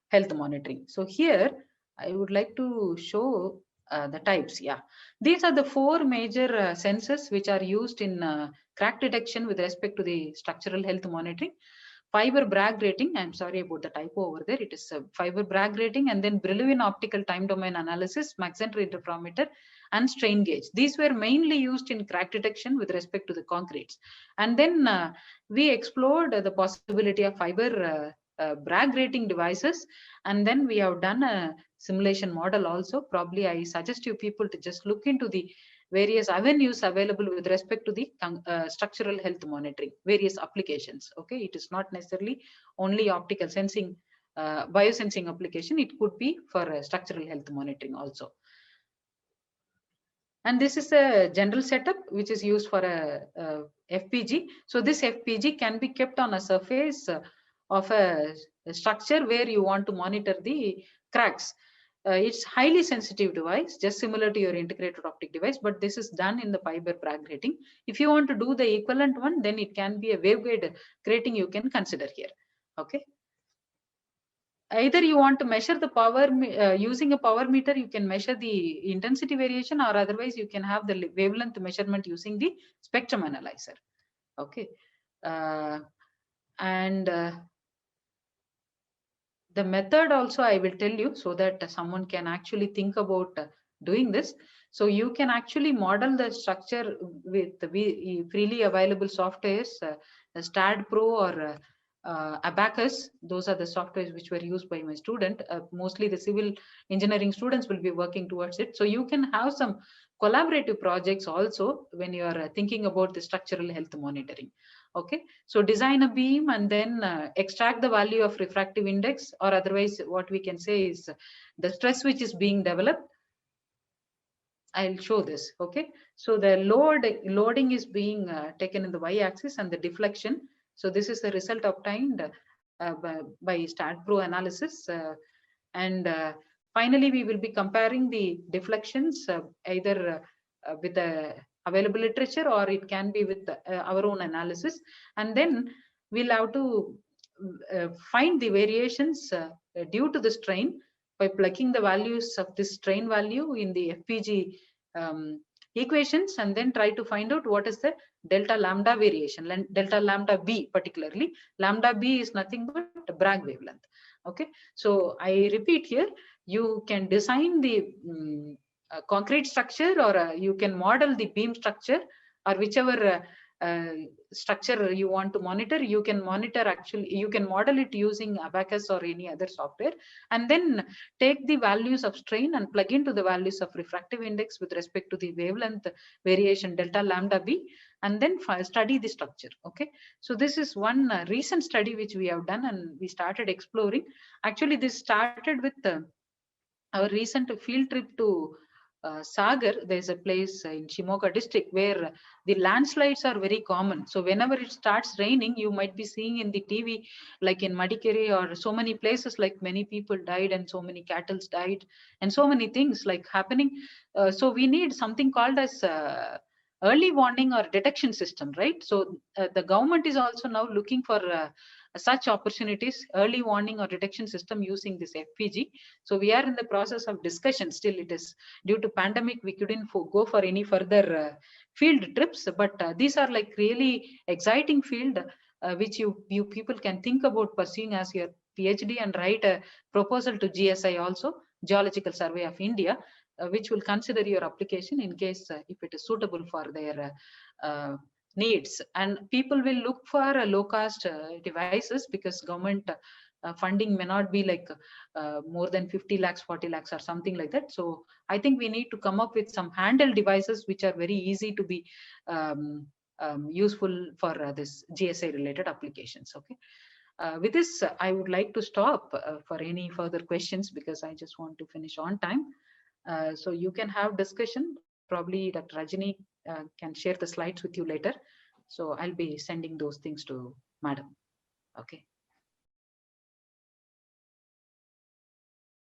health monitoring. So here I would like to show the types. Yeah, these are the 4 major sensors which are used in crack detection with respect to the structural health monitoring. fiber Bragg rating. I'm sorry about the typo over there. It is a fiber Bragg rating, and then Brillouin optical time domain analysis, Mach Zehnder interferometer, and strain gauge. These were mainly used in crack detection with respect to the concretes. And then we explored the possibility of fiber Bragg rating devices, and then we have done a simulation model also. Probably I suggest you people to just look into the various avenues available with respect to the structural health monitoring, various applications. Okay, it is not necessarily only optical sensing, biosensing application. It could be for structural health monitoring also. And this is a general setup which is used for a FPG. So this FPG can be kept on a surface of a structure where you want to monitor the cracks. It's highly sensitive device, just similar to your integrated optic device, but this is done in the fiber Bragg grating. If you want to do the equivalent one, then it can be a waveguide grating you can consider here. Okay. Either you want to measure the power using a power meter, you can measure the intensity variation, or otherwise you can have the wavelength measurement using the spectrum analyzer. Okay. The method also I will tell you, so that someone can actually think about doing this. So you can actually model the structure with the freely available softwares, STAD Pro or Abacus. Those are the softwares which were used by my student. Mostly the civil engineering students will be working towards it. So you can have some collaborative projects also when you are thinking about the structural health monitoring. Okay, so design a beam and then extract the value of refractive index, or otherwise what we can say is the stress which is being developed. I'll show this. Okay, so the loading is being taken in the y-axis, and the deflection. So this is the result obtained by STAD Pro analysis, and finally we will be comparing the deflections either with the available literature, or it can be with our own analysis, and then we'll have to find the variations due to the strain by plugging the values of this strain value in the FPG equations, and then try to find out what is the delta lambda variation, delta lambda B particularly. Lambda B is nothing but Bragg wavelength. Okay, so I repeat here, you can design the concrete structure, or you can model the beam structure, or whichever structure you want to monitor. You can monitor, actually you can model it using Abacus or any other software, and then take the values of strain and plug into the values of refractive index with respect to the wavelength variation delta lambda B, and then study the structure. Okay, so this is one recent study which we have done, and we started exploring. Actually this started with our recent field trip to Sagar. There's a place in Shimoga district where the landslides are very common. So whenever it starts raining, you might be seeing in the TV, like in Madikeri or so many places, like many people died and so many cattle died and so many things like happening. So we need something called as early warning or detection system, right? So the government is also now looking for such opportunities, early warning or detection system using this FPG. So we are in the process of discussion. Still, it is due to pandemic, we couldn't go for any further field trips, but these are like really exciting field which you people can think about pursuing as your PhD, and write a proposal to GSI also, Geological Survey of India, which will consider your application in case if it is suitable for their needs. And people will look for low cost devices, because government funding may not be like more than 50 lakhs, 40 lakhs or something like that. So I think we need to come up with some handheld devices which are very easy to be useful for this GSI related applications. Okay. With this, I would like to stop for any further questions, because I just want to finish on time. So you can have discussion. Probably Dr. Rajini can share the slides with you later. So I'll be sending those things to Madam. Okay.